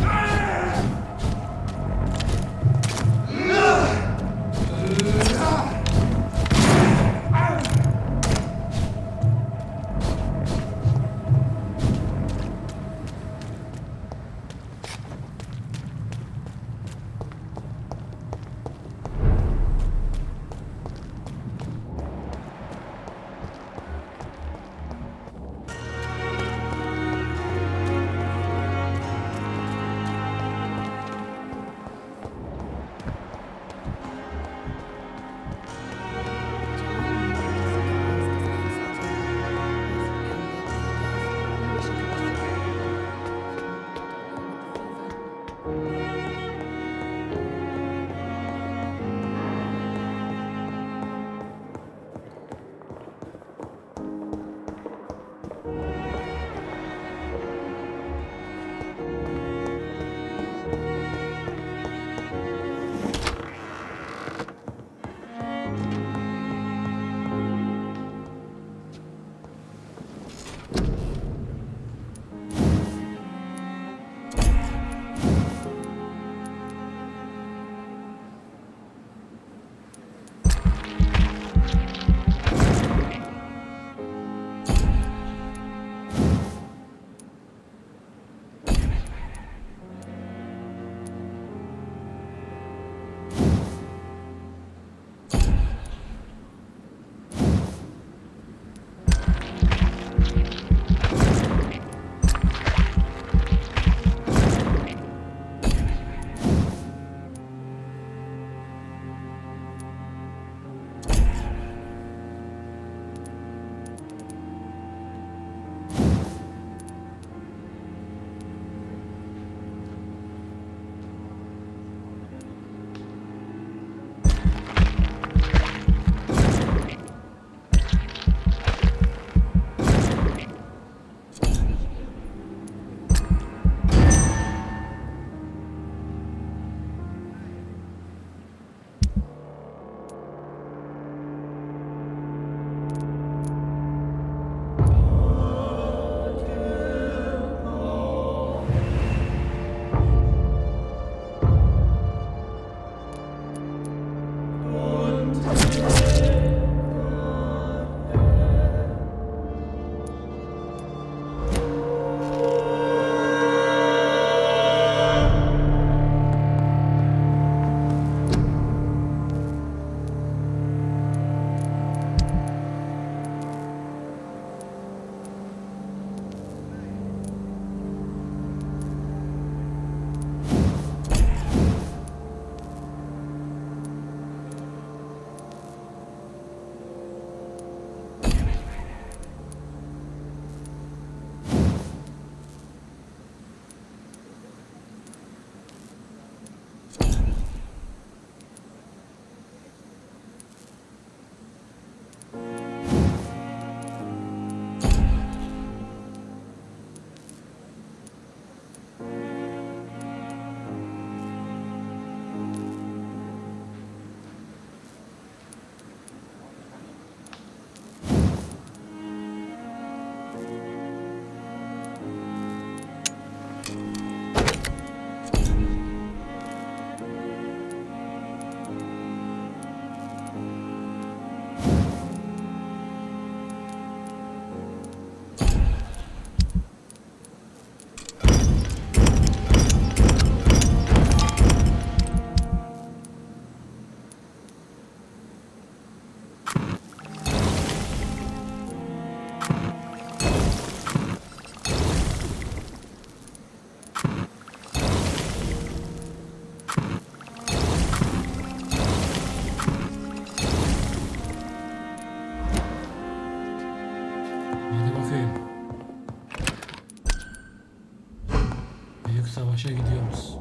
savaşa gidiyoruz.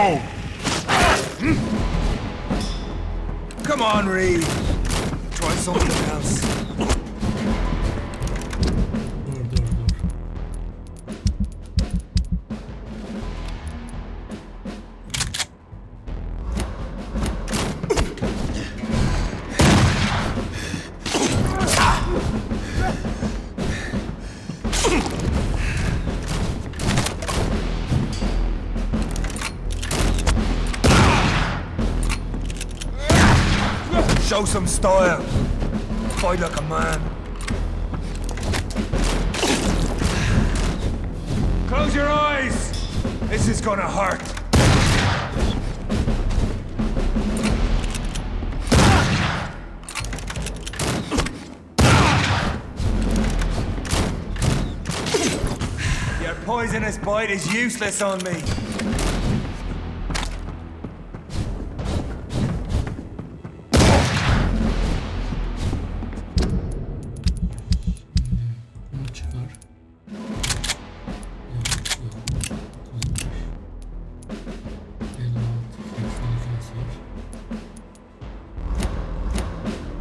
down! Come on, Reed. Try something else. Show some style. Fight like a man. Close your eyes. This is gonna hurt. Your poisonous bite is useless on me.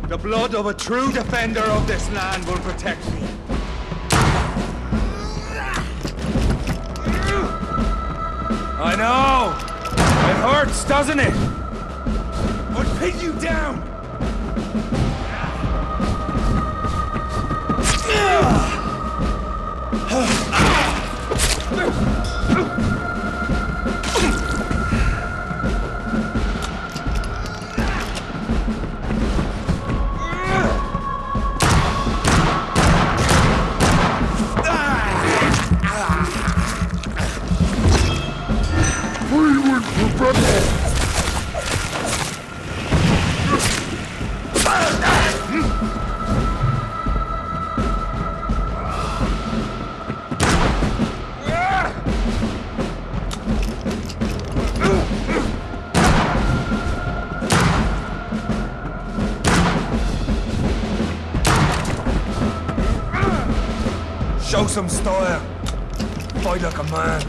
The blood of a true defender of this land will protect me. I know! It hurts, doesn't it? I'll pin you down! Show some style. Fight like a man.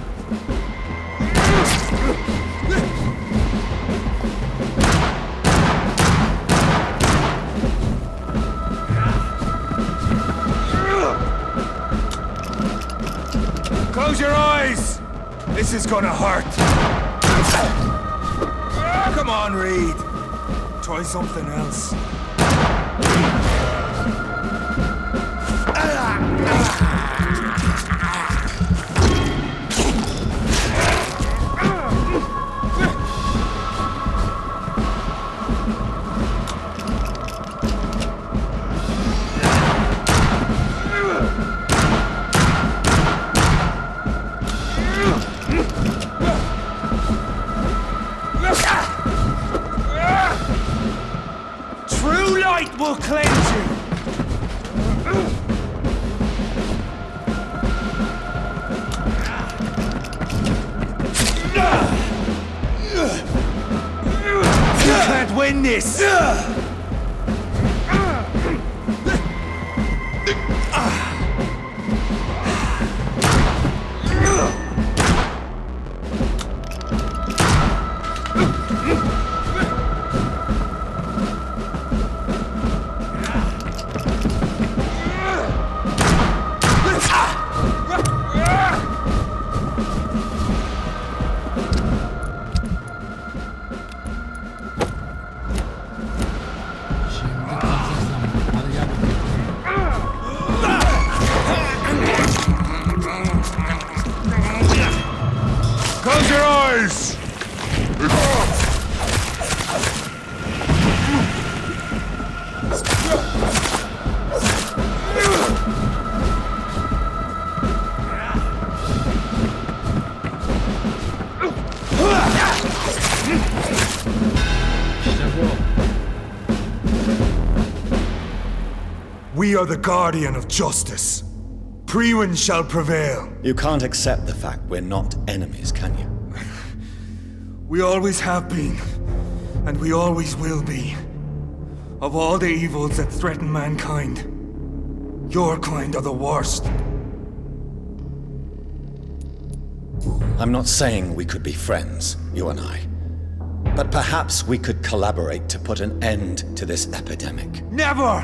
Close your eyes. This is gonna hurt. Come on, Reed. Try something else. True light will cleanse you. You can't win this. Close your eyes! We are the guardian of justice. Priwen shall prevail. You can't accept the fact we're not enemies, can you? We always have been, and we always will be. Of all the evils that threaten mankind, your kind are the worst. I'm not saying we could be friends, you and I. But perhaps we could collaborate to put an end to this epidemic. Never!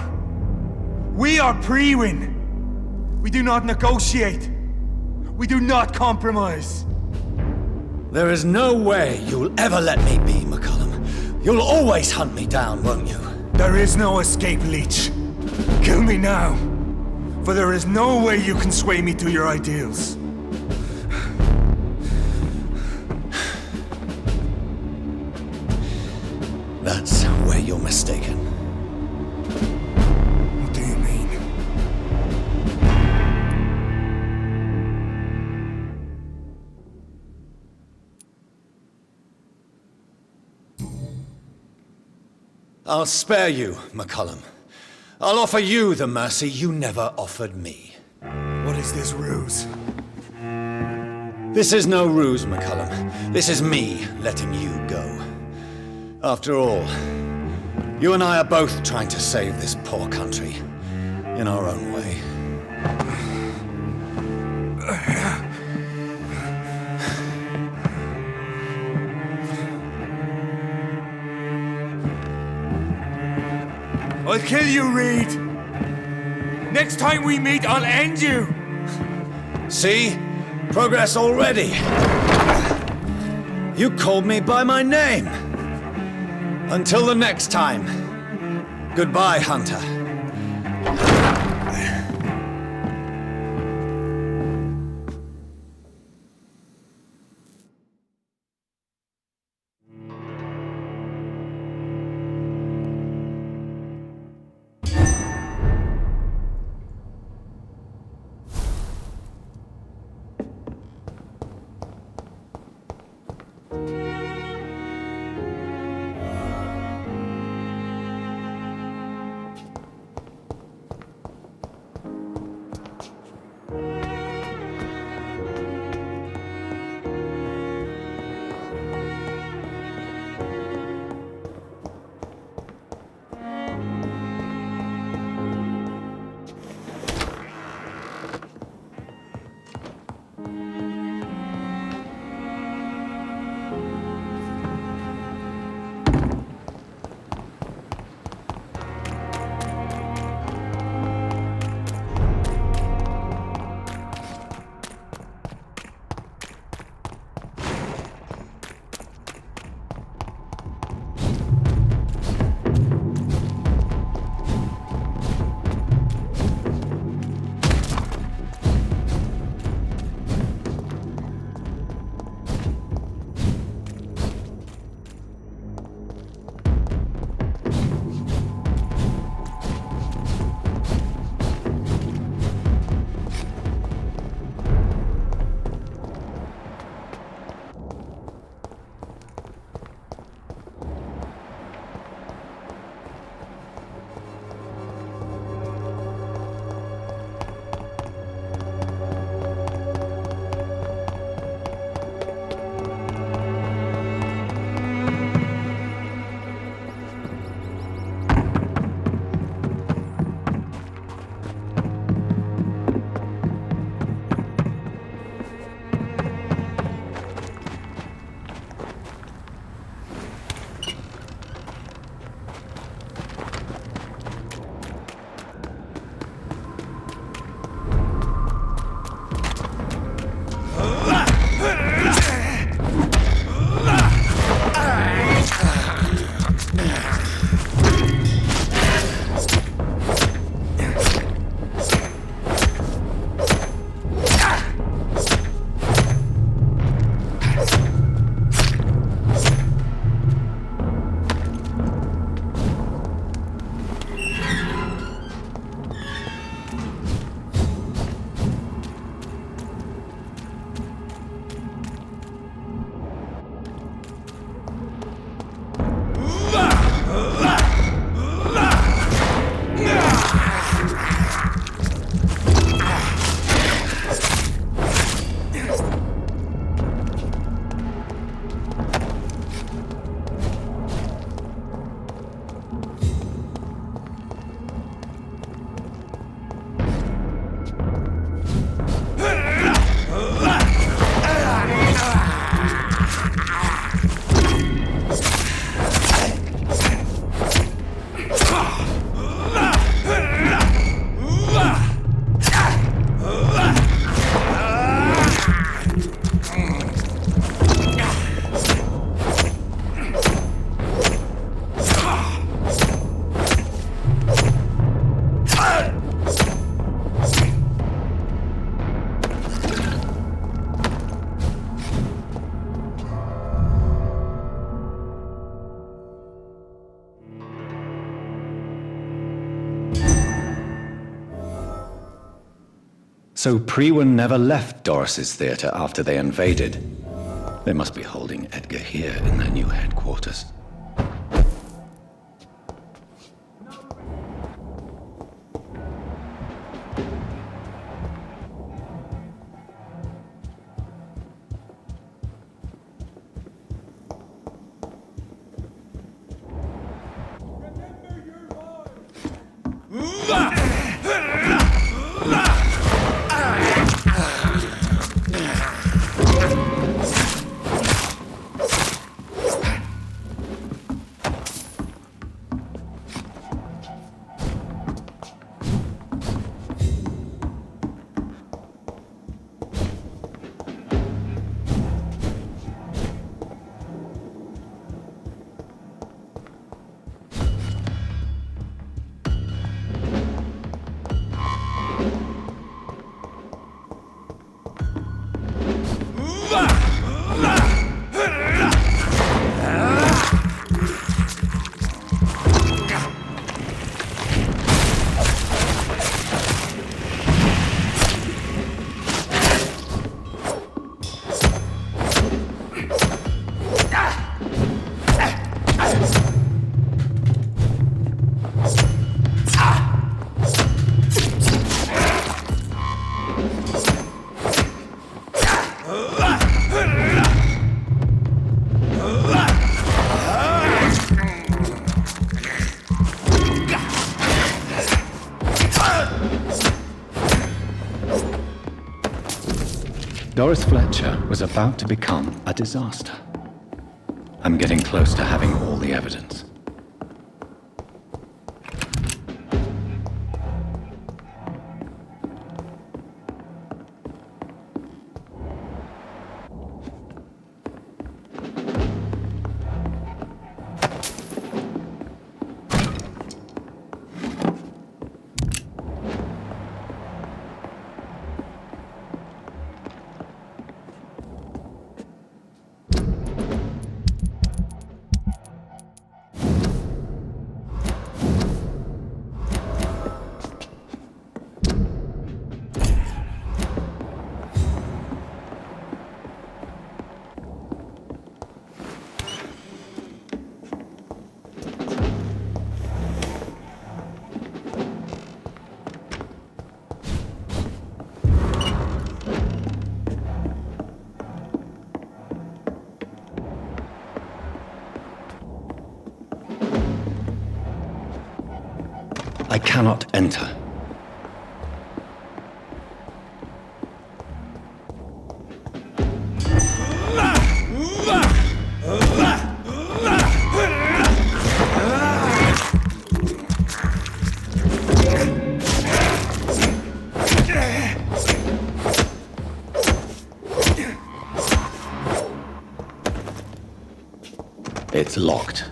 We are Priwen. We do not negotiate. We do not compromise. There is no way you'll ever let me be, McCullum. You'll always hunt me down, won't you? There is no escape, Leech. Kill me now. For there is no way you can sway me to your ideals. That's where you're mistaken. What do you mean? I'll spare you, McCullum. I'll offer you the mercy you never offered me. What is this ruse? This is no ruse, McCullum. This is me letting you go. After all, you and I are both trying to save this poor country in our own way. I'll kill you, Reed. Next time we meet, I'll end you. See? Progress already. You called me by my name. Until the next time. Goodbye, Hunter. So Priwen never left Doris's theatre after they invaded. They must be holding Edgar here in their new headquarters. Doris Fletcher was about to become a disaster. I'm getting close to having all the evidence. I cannot enter. It's locked.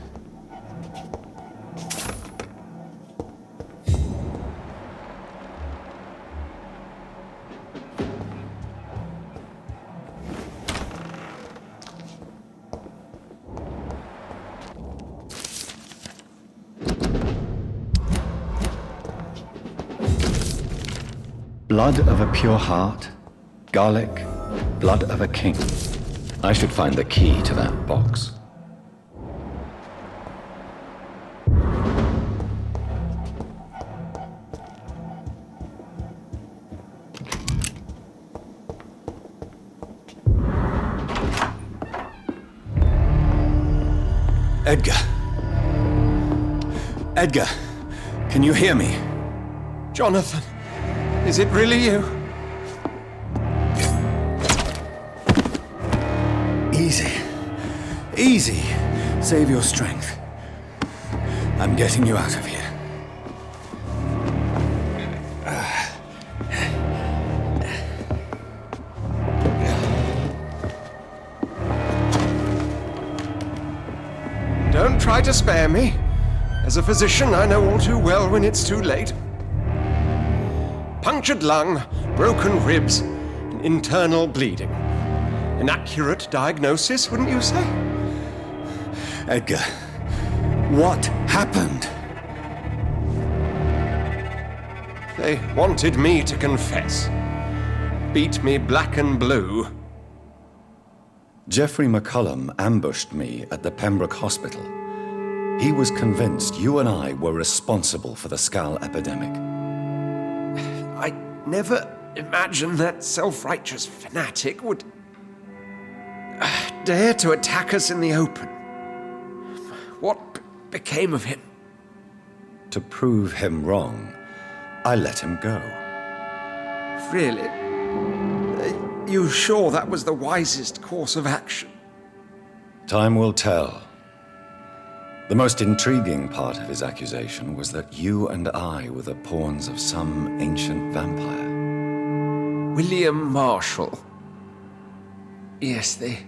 Blood of a pure heart, garlic, blood of a king. I should find the key to that box. Edgar. Edgar, can you hear me? Jonathan, is it really you? Easy. Easy. Save your strength. I'm getting you out of here. Don't try to spare me. As a physician, I know all too well when it's too late. Punctured lung, broken ribs, and internal bleeding. An accurate diagnosis, wouldn't you say? Edgar, what happened? They wanted me to confess. beat me black and blue. Geoffrey McCullum ambushed me at the Pembroke Hospital. He was convinced you and I were responsible for the Skal epidemic. I never imagined that self-righteous fanatic would dare to attack us in the open. What became of him? To prove him wrong, I let him go. Really? Are you sure that was the wisest course of action? Time will tell. The most intriguing part of his accusation was that you and I were the pawns of some ancient vampire. William Marshall. Yes, they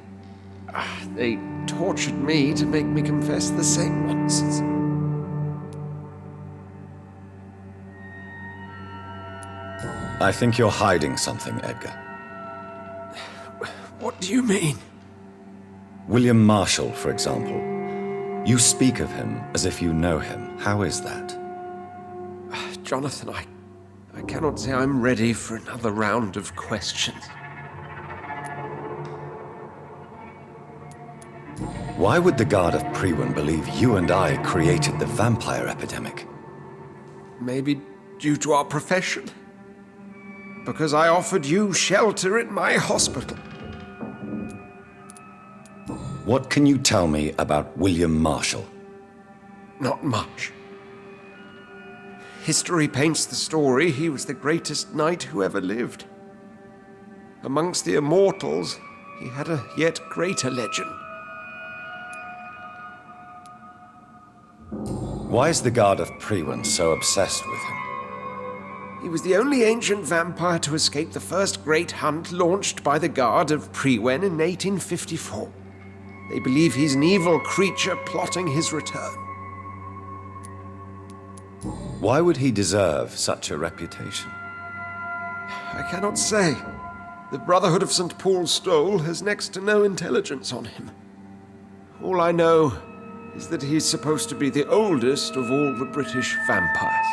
tortured me to make me confess the same nonsense. I think you're hiding something, Edgar. What do you mean? William Marshall, for example. You speak of him as if you know him. How is that? Jonathan, I cannot say I'm ready for another round of questions. Why would the Guard of Priwen believe you and I created the vampire epidemic? Maybe due to our profession? Because I offered you shelter in my hospital. What can you tell me about William Marshall? Not much. History paints the story he was the greatest knight who ever lived. Amongst the immortals, he had a yet greater legend. Why is the Guard of Priwen so obsessed with him? He was the only ancient vampire to escape the first great hunt launched by the Guard of Priwen in 1854. They believe he's an evil creature plotting his return. Why would he deserve such a reputation? I cannot say. The Brotherhood of St. Paul's Stole has next to no intelligence on him. All I know is that he's supposed to be the oldest of all the British vampires.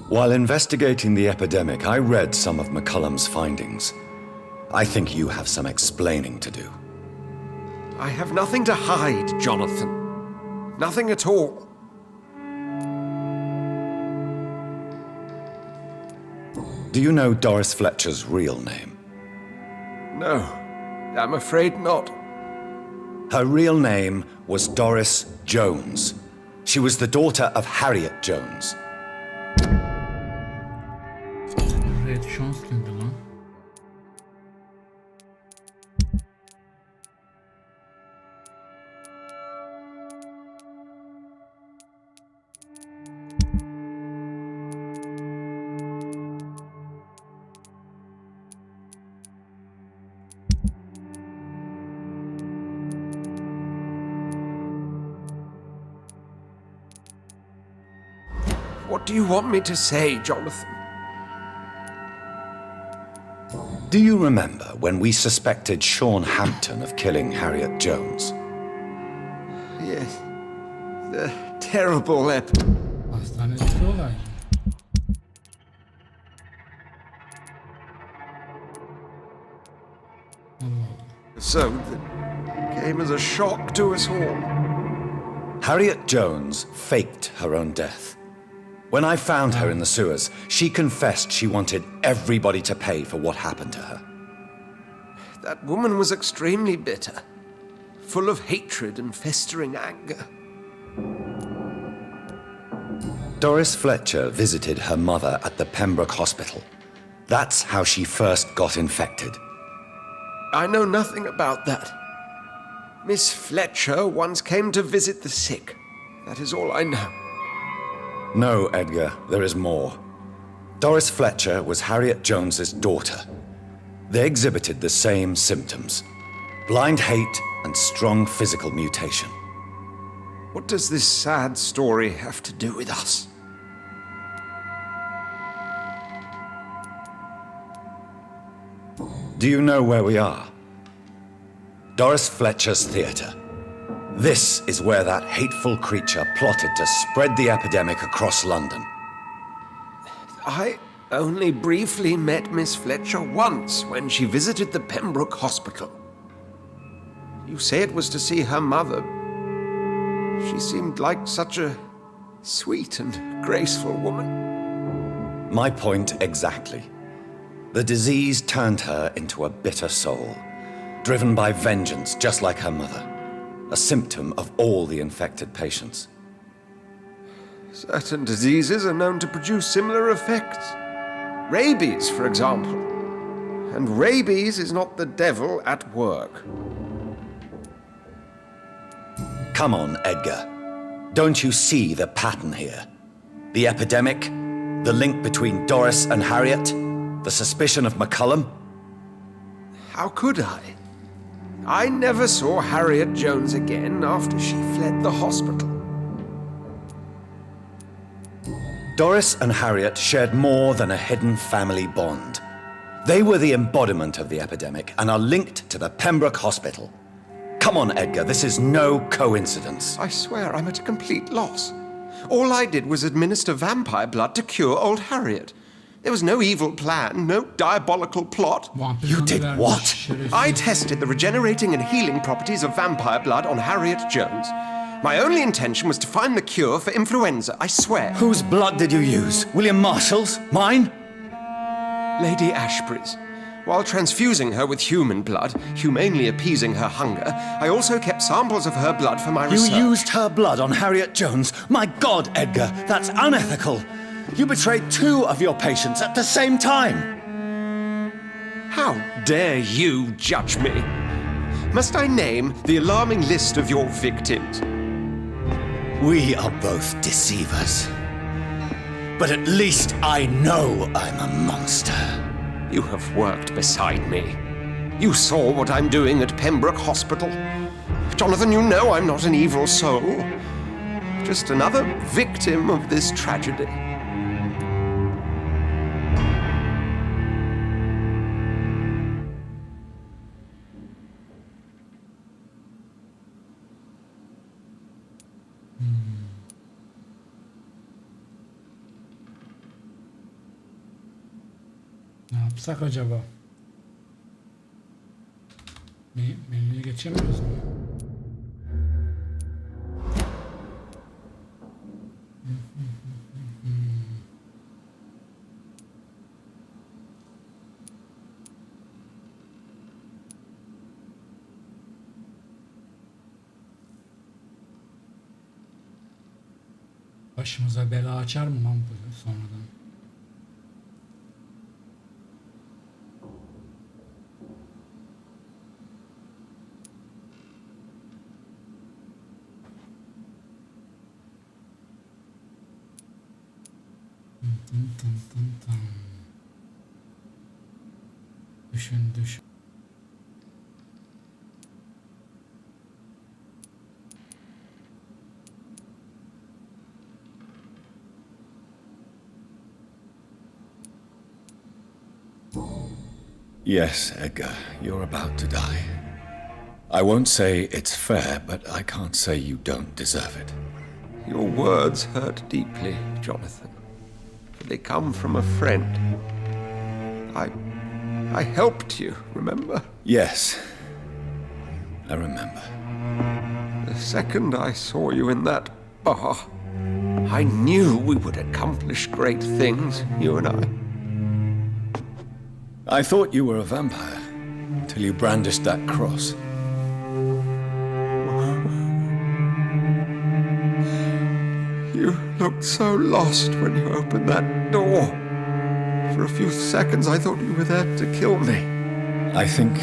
While investigating the epidemic, I read some of McCullum's findings. I think you have some explaining to do. I have nothing to hide, Jonathan. Nothing at all. Do you know Doris Fletcher's real name? No, I'm afraid not. Her real name was Doris Jones. She was the daughter of Harriet Jones. Red şans kimdi lan? What do you want me to say, Jonathan? Do you remember when we suspected Sean Hampton of killing Harriet Jones? Yes. The terrible Hastanedeki olay. So that came as a shock to us all. Harriet Jones faked her own death. When I found her in the sewers, she confessed she wanted everybody to pay for what happened to her. That woman was extremely bitter, full of hatred and festering anger. Doris Fletcher visited her mother at the Pembroke Hospital. That's how she first got infected. I know nothing about that. Miss Fletcher once came to visit the sick. That is all I know. No, Edgar, there is more. Doris Fletcher was Harriet Jones's daughter. They exhibited the same symptoms: blind hate and strong physical mutation. What does this sad story have to do with us? Do you know where we are? Doris Fletcher's theatre. This is where that hateful creature plotted to spread the epidemic across London. only briefly met Miss Fletcher once when she visited the Pembroke Hospital. You say it was to see her mother. She seemed like such a sweet and graceful woman. My point exactly. The disease turned her into a bitter soul, driven by vengeance just like her mother. A symptom of all the infected patients. Certain diseases are known to produce similar effects. Rabies, for example. And rabies is not the devil at work. Come on, Edgar. Don't you see the pattern here? The epidemic, the link between Doris and Harriet, the suspicion of McCullum? How could I? I never saw Harriet Jones again after she fled the hospital. Doris and Harriet shared more than a hidden family bond. They were the embodiment of the epidemic and are linked to the Pembroke Hospital. Come on, Edgar, this is no coincidence. I swear I'm at a complete loss. All I did was administer vampire blood to cure old Harriet. There was no evil plan, no diabolical plot. You did what? I tested the regenerating and healing properties of vampire blood on Harriet Jones. My only intention was to find the cure for influenza, I swear. Whose blood did you use? William Marshall's? Mine? Lady Ashbury's. While transfusing her with human blood, humanely appeasing her hunger, I also kept samples of her blood for my research. You used her blood on Harriet Jones? My God, Edgar, that's unethical. You betrayed 2 of your patients at the same time. How dare you judge me? Must I name the alarming list of your victims? We are both deceivers. But at least I know I'm a monster. You have worked beside me. You saw what I'm doing at Pembroke Hospital. Jonathan, you know I'm not an evil soul. Just another victim of this tragedy. Ne yapsak acaba? Menüye geçemiyoruz mu? Başımıza bela açar mı lan bu sonradan? Düşün. Yes, Edgar, you're about to die. I won't say it's fair, but I can't say you don't deserve it. Your words hurt deeply, Jonathan. For they come from a friend. I helped you, remember? Yes, I remember. The second I saw you in that bar, I knew we would accomplish great things, you and I. I thought you were a vampire, till you brandished that cross. You looked so lost when you opened that door. For a few seconds I thought you were there to kill me. I think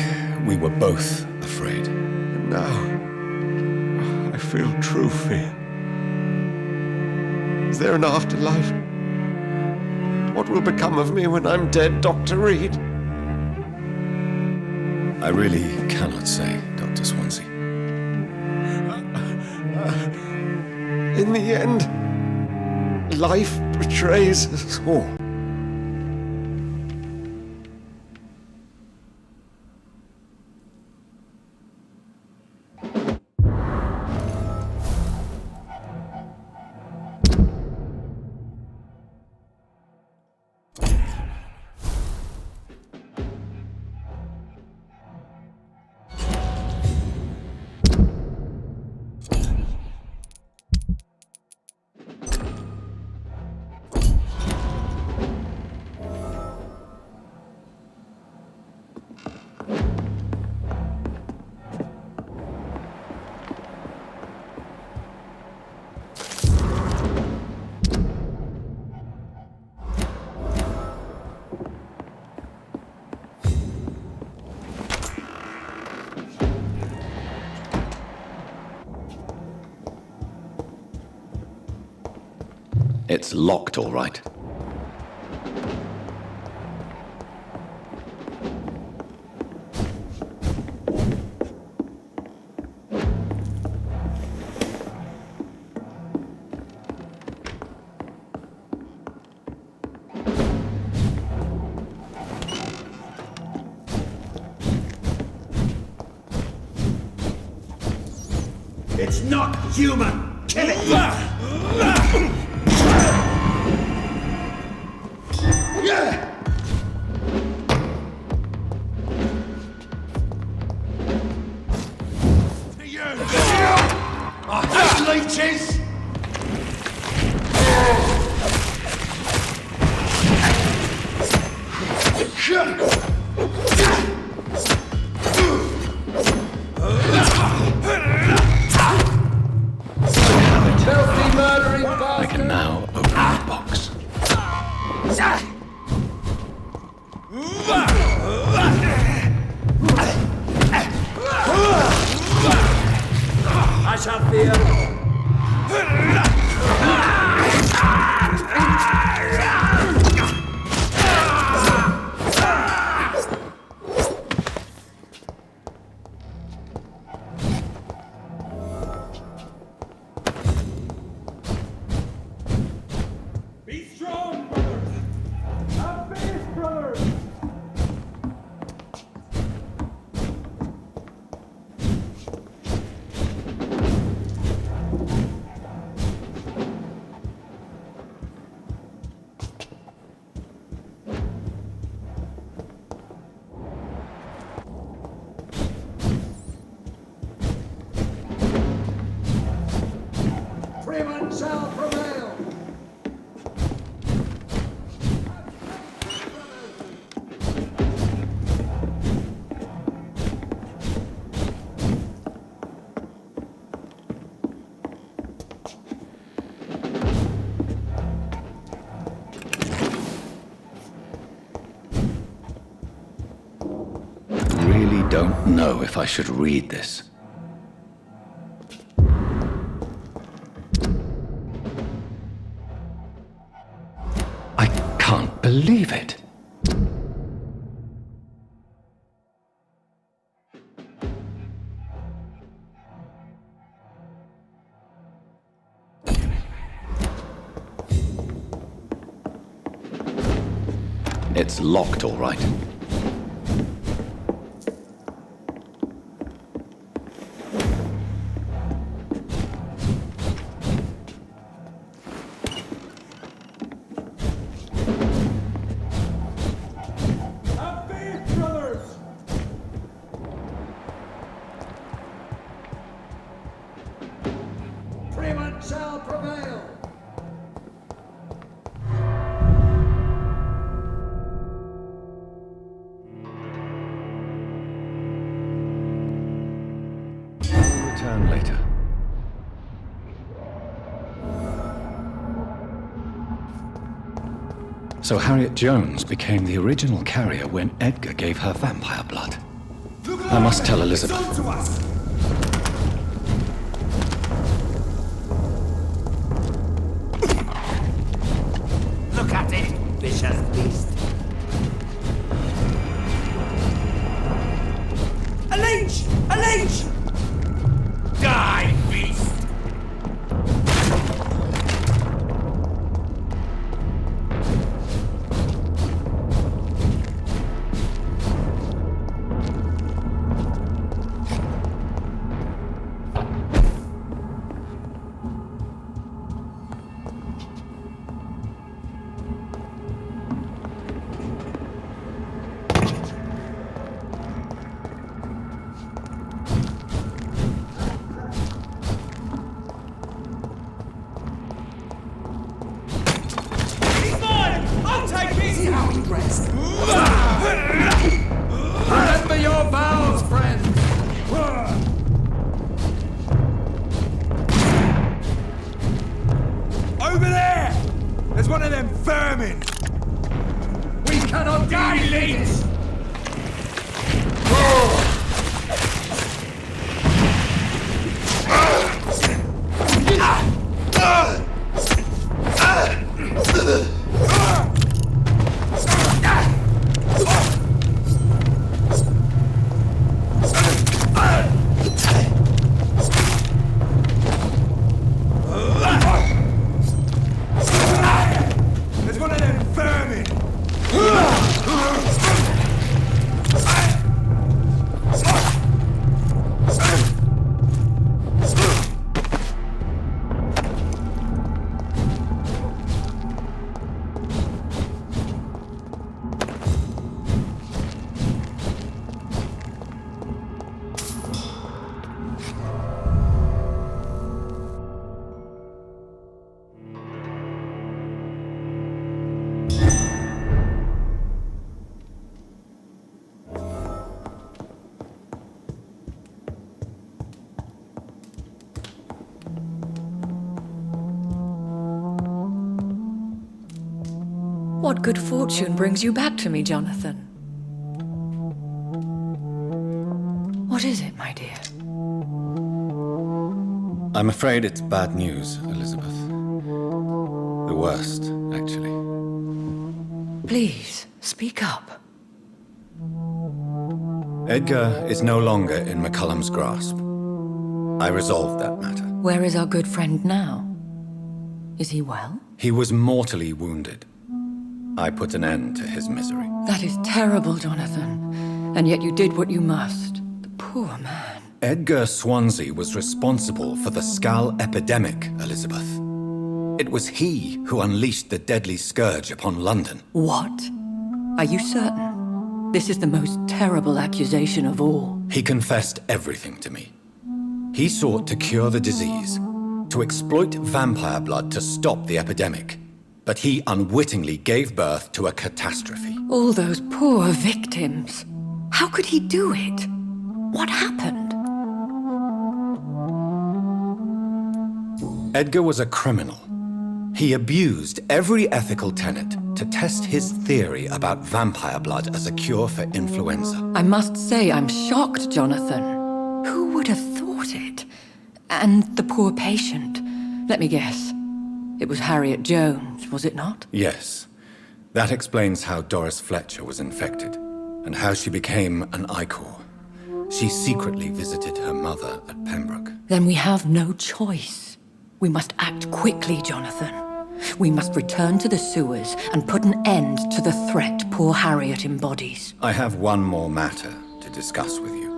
we were both afraid. And now, I feel true fear. Is there an afterlife? What will become of me when I'm dead, Dr. Reed? I really cannot say, Dr. Swansea. In the end, life betrays us all. It's locked, all right. It's not human! Kill it! I hate leeches! Filthy murdering bastard! I can now open the box. I shall fear. Be strong, brothers! Have faith, brothers! Freeman shall prevail! Really don't know if I should read this. I can't believe it. It's locked, all right. Have faith, brothers! Freeman shall prevail! Return later. So Harriet Jones became the original carrier when Edgar gave her vampire blood. I must tell Elizabeth. It's on to us! Look at it, vicious beast. A leech! A leech! Die, beast! He's mine! I'll take it! See how he dressed? Remember your vows, friends! Over there! There's one of them vermin! We cannot Die, leech! What good fortune brings you back to me, Jonathan? What is it, my dear? I'm afraid it's bad news, Elizabeth. The worst, actually. Please, speak up. Edgar is no longer in McCullum's grasp. I resolved that matter. Where is our good friend now? Is he well? He was mortally wounded. I put an end to his misery. That is terrible, Jonathan. And yet you did what you must. The poor man. Edgar Swansea was responsible for the Skal epidemic, Elizabeth. It was he who unleashed the deadly scourge upon London. What? Are you certain? This is the most terrible accusation of all. He confessed everything to me. He sought to cure the disease, to exploit vampire blood to stop the epidemic. But he unwittingly gave birth to a catastrophe. All those poor victims. How could he do it? What happened? Edgar was a criminal. He abused every ethical tenet to test his theory about vampire blood as a cure for influenza. I must say I'm shocked, Jonathan. Who would have thought it? And the poor patient. Let me guess. It was Harriet Jones, was it not? Yes. That explains how Doris Fletcher was infected, and how she became an Icor. She secretly visited her mother at Pembroke. Then we have no choice. We must act quickly, Jonathan. We must return to the sewers and put an end to the threat poor Harriet embodies. I have one more matter to discuss with you.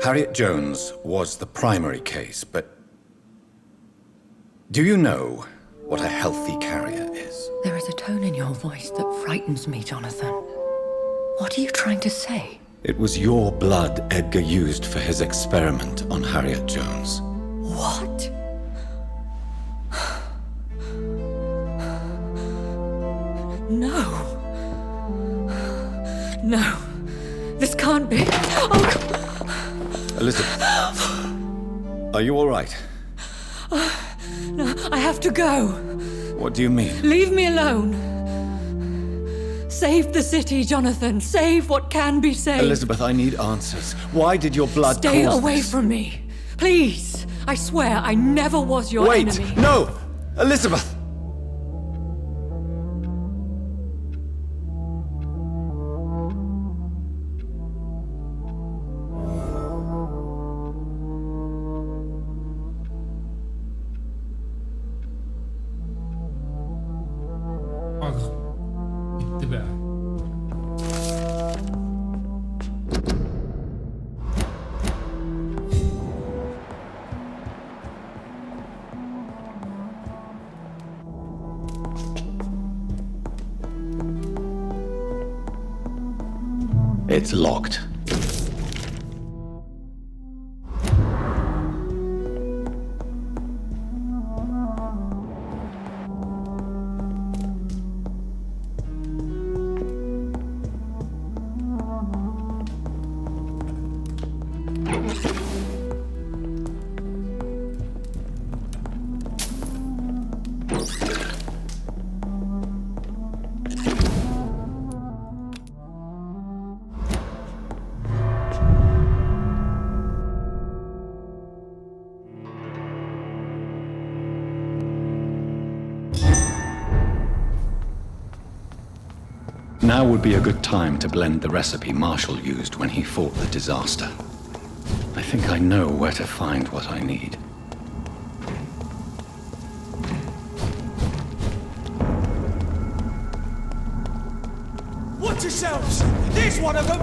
Harriet Jones was the primary case, but do you know what a healthy carrier is? There is a tone in your voice that frightens me, Jonathan. What are you trying to say? It was your blood Edgar used for his experiment on Harriet Jones. What? No. No. This can't be. Oh. Elizabeth, are you all right? No, I have to go. What do you mean? Leave me alone. Save the city, Jonathan. Save what can be saved. Elizabeth, I need answers. Why did your blood Stay cause away this? from me. Please. I swear I never was your enemy. Wait! No! Elizabeth! Gitti be. It's locked. Now would be a good time to blend the recipe Marshall used when he fought the disaster. I think I know where to find what I need. Watch yourselves! There's one of them!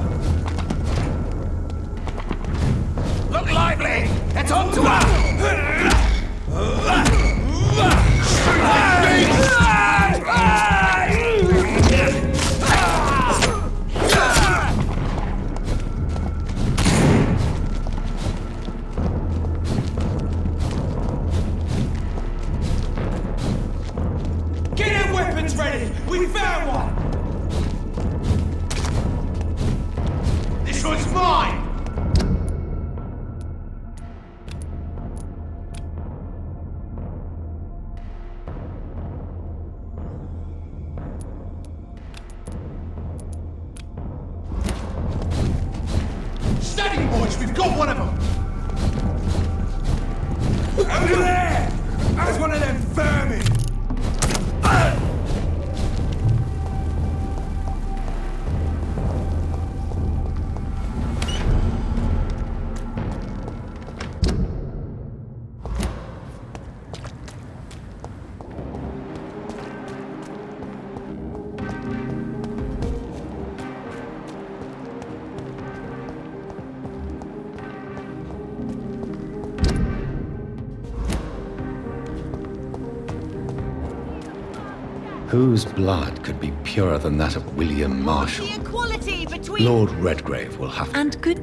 Look lively! It's on to us! Get your weapons ready! We found one! Whose blood could be purer than that of William Marshall? The equality between... Lord Redgrave will have to... And good...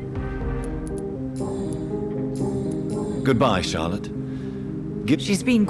Goodbye, Charlotte. She's been...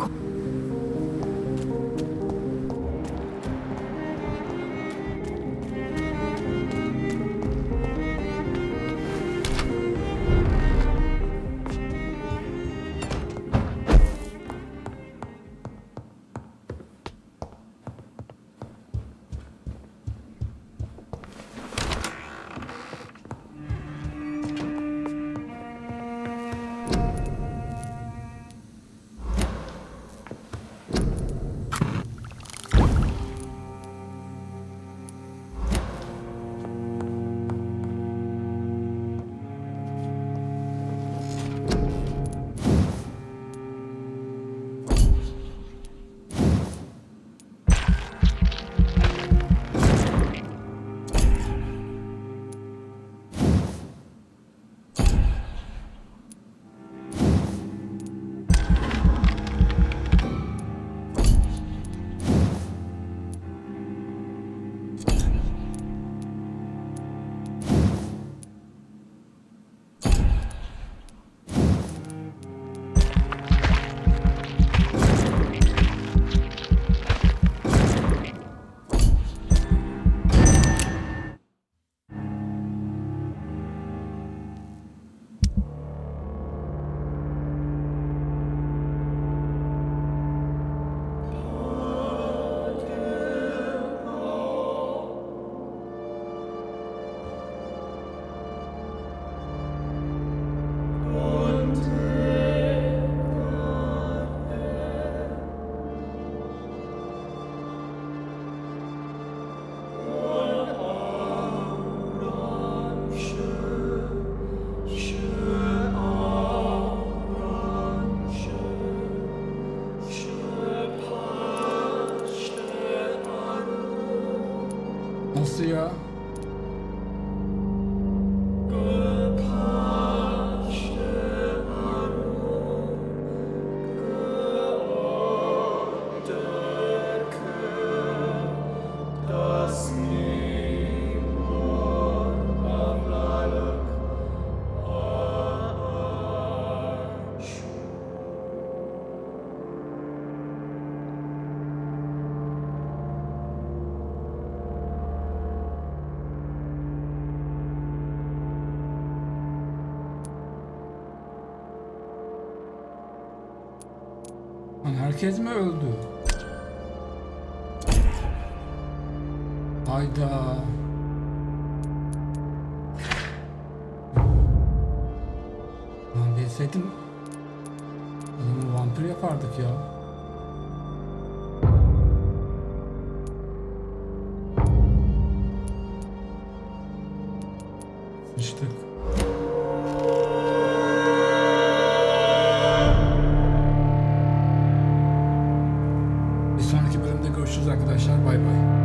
Nasıl ya? Lan herkes mi öldü? Hayda. Lan bilseydim adamı vampir yapardık ya. Sıçtık. Bir sonraki bölümde görüşürüz arkadaşlar. Bay bay.